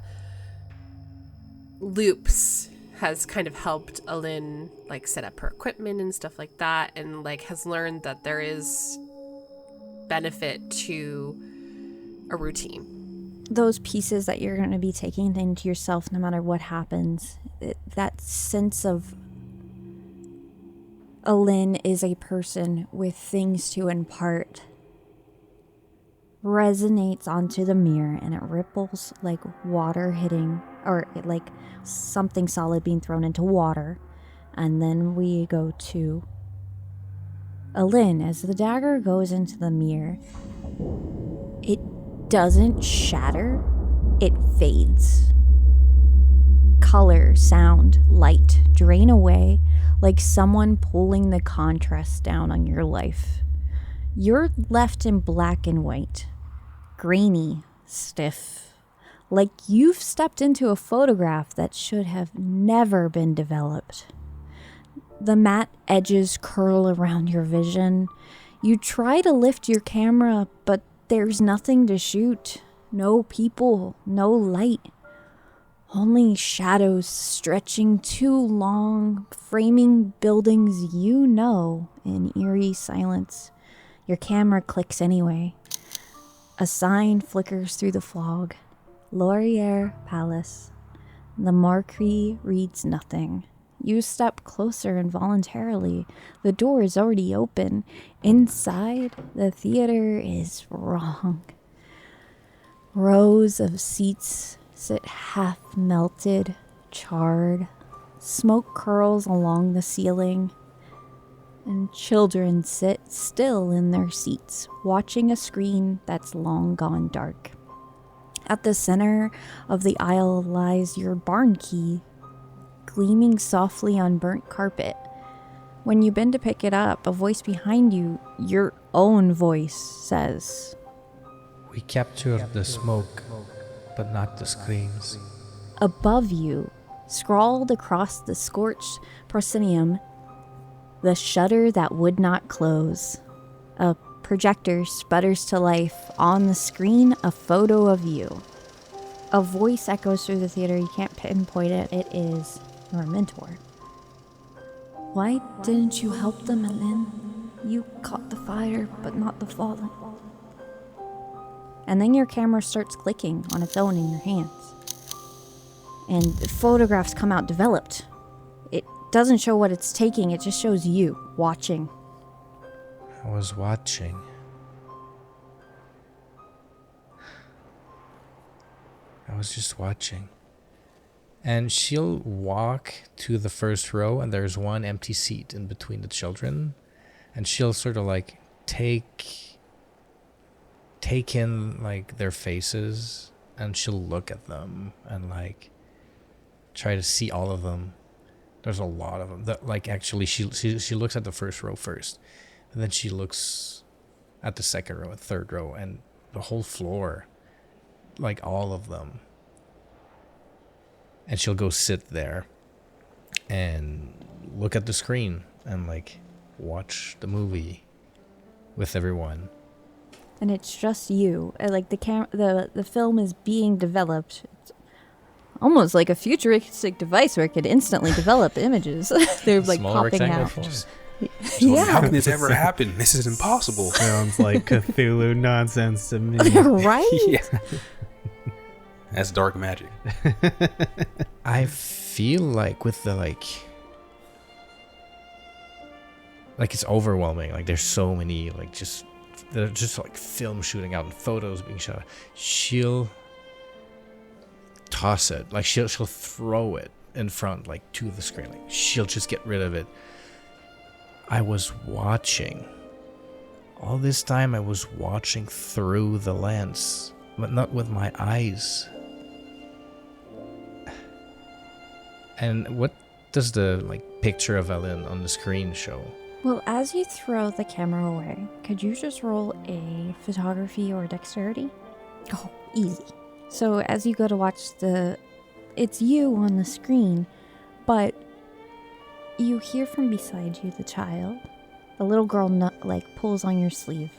loops, has kind of helped Alin set up her equipment and stuff like that, and has learned that there is benefit to a routine. Those pieces that you're going to be taking into yourself no matter what happens, that sense of Alin is a person with things to impart resonates onto the mirror, and it ripples like water hitting, or like something solid being thrown into water. And then we go to Alin. As the dagger goes into the mirror, it doesn't shatter, it fades. Color, sound, light drain away like someone pulling the contrast down on your life. You're left in black and white, grainy, stiff, like you've stepped into a photograph that should have never been developed. The matte edges curl around your vision. You try to lift your camera, but there's nothing to shoot. No people, no light. Only shadows stretching too long, framing buildings you know in eerie silence. Your camera clicks anyway. A sign flickers through the fog. Laurier Palace. The marquee reads nothing. You step closer involuntarily. The door is already open. Inside, the theater is wrong. Rows of seats sit half melted, charred. Smoke curls along the ceiling. And children sit still in their seats, watching a screen that's long gone dark. At the center of the aisle lies your barn key, gleaming softly on burnt carpet. When you bend to pick it up, a voice behind you, your own voice, says, We captured the smoke, but not the screams. above you, scrawled across the scorched proscenium, the shutter that would not close. A projector sputters to life. On the screen, a photo of you. A voice echoes through the theater. You can't pinpoint it. It is your mentor. Why didn't you help them, Ellen? You caught the fire, but not the fallen. And then your camera starts clicking on its own in your hands. And the photographs come out developed. It doesn't show what it's taking, it just shows you watching. I was watching. I was just watching. And she'll walk to the first row, and there's one empty seat in between the children. And she'll sort of like take in like their faces, and she'll look at them and like try to see all of them. There's a lot of them. Like actually, she looks at the first row first, and then she looks at the second row, and third row, and the whole floor, like all of them. And she'll go sit there and look at the screen and like watch the movie with everyone. And it's just you. Like the film is being developed. It's almost like a futuristic device where it could instantly develop images. They're like Small popping rectangle out. phone. Yeah. How can this ever happen? This is impossible. Sounds like Cthulhu nonsense to me. Right? Yeah. That's dark magic. I feel like with the like it's overwhelming. Like there's so many like they're just like film shooting out and photos being shot. She'll toss it. Like she'll throw it in front like to the screen. Like she'll just get rid of it. I was watching. All this time I was watching through the lens, but not with my eyes. And what does the like picture of Ellen on the screen show? Well, as you throw the camera away, could you just roll a photography or dexterity? Oh, easy. So as you go to watch it's you on the screen, but you hear from beside you the child. The little girl pulls on your sleeve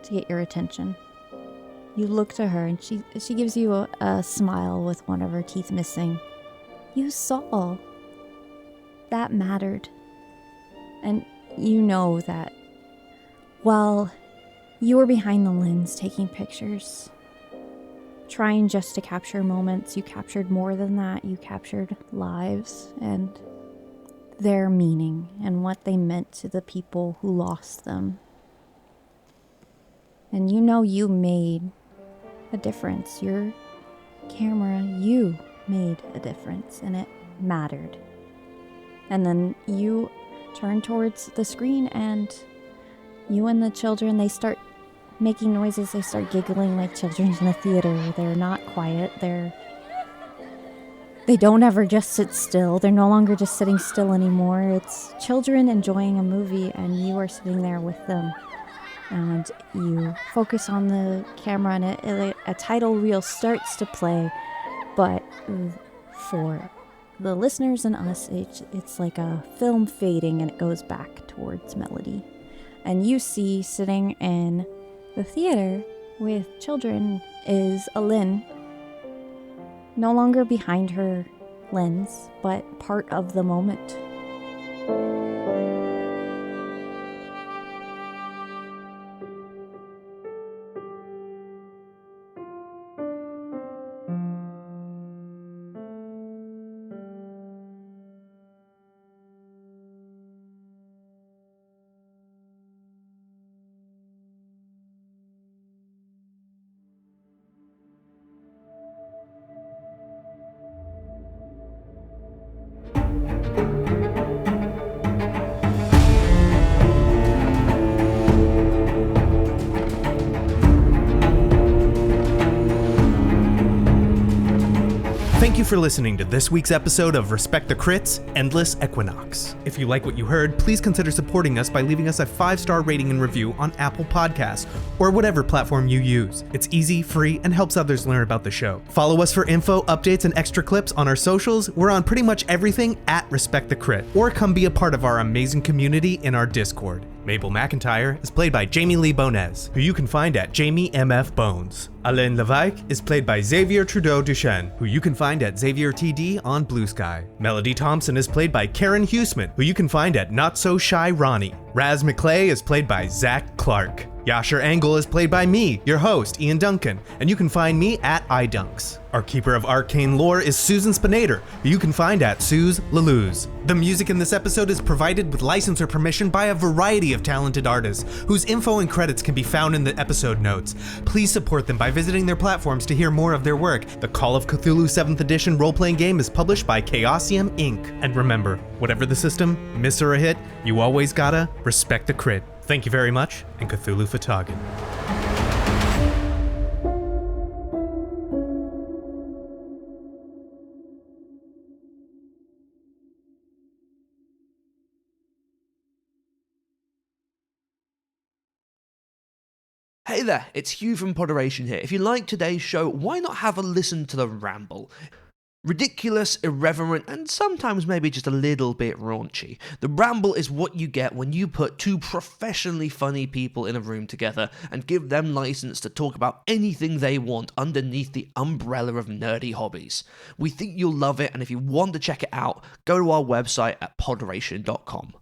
to get your attention. You look to her and she gives you a smile with one of her teeth missing. You saw. That mattered. And you know that while you were behind the lens taking pictures, trying just to capture moments, you captured more than that. You captured lives and their meaning and what they meant to the people who lost them. And you know you made a difference. Your camera, you made a difference, and it mattered. And then you turn towards the screen, and you and the children, they start making noises. They start giggling like children in a theater. They're not quiet. They don't ever just sit still. They're no longer just sitting still anymore. It's children enjoying a movie, and you are sitting there with them. And you focus on the camera, and a title reel starts to play. But for the listeners and us, it's like a film fading, and it goes back towards melody. And you see sitting in the theater with children is Alin, no longer behind her lens, but part of the moment. you for listening to this week's episode of Respect the Crits, Endless Equinox. If you like what you heard, please consider supporting us by leaving us a 5-star rating and review on Apple Podcasts or whatever platform you use. It's easy, free, and helps others learn about the show. Follow us for info, updates, and extra clips on our socials. We're on pretty much everything at Respect the Crit, or come be a part of our amazing community in our Discord. Mabel McIntyre is played by Jamie Lee Bonez, who you can find at Jamie MF Bones. Alain Levesque is played by Xavier Trudeau Duchesne, who you can find at Xavier TD on Blue Sky. Melody Thompson is played by Karen Huseman, who you can find at Not So Shy Ronnie. Raz McClay is played by Zach Clark. Yasher Angle is played by me, your host, Ian Duncan, and you can find me at iDunks. Our keeper of arcane lore is Susan Spinator, who you can find at Suze Laluz. The music in this episode is provided with license or permission by a variety of talented artists, whose info and credits can be found in the episode notes. Please support them by visiting their platforms to hear more of their work. The Call of Cthulhu 7th edition role-playing game is published by Chaosium Inc. And remember, whatever the system, miss or a hit, you always gotta respect the crit. Thank you very much, and Cthulhu Fatagan. Hey there, it's Hugh from Podderation here. If you like today's show, why not have a listen to the ramble? Ridiculous, irreverent, and sometimes maybe just a little bit raunchy. The ramble is what you get when you put two professionally funny people in a room together and give them license to talk about anything they want underneath the umbrella of nerdy hobbies. We think you'll love it, and if you want to check it out, go to our website at podderation.com.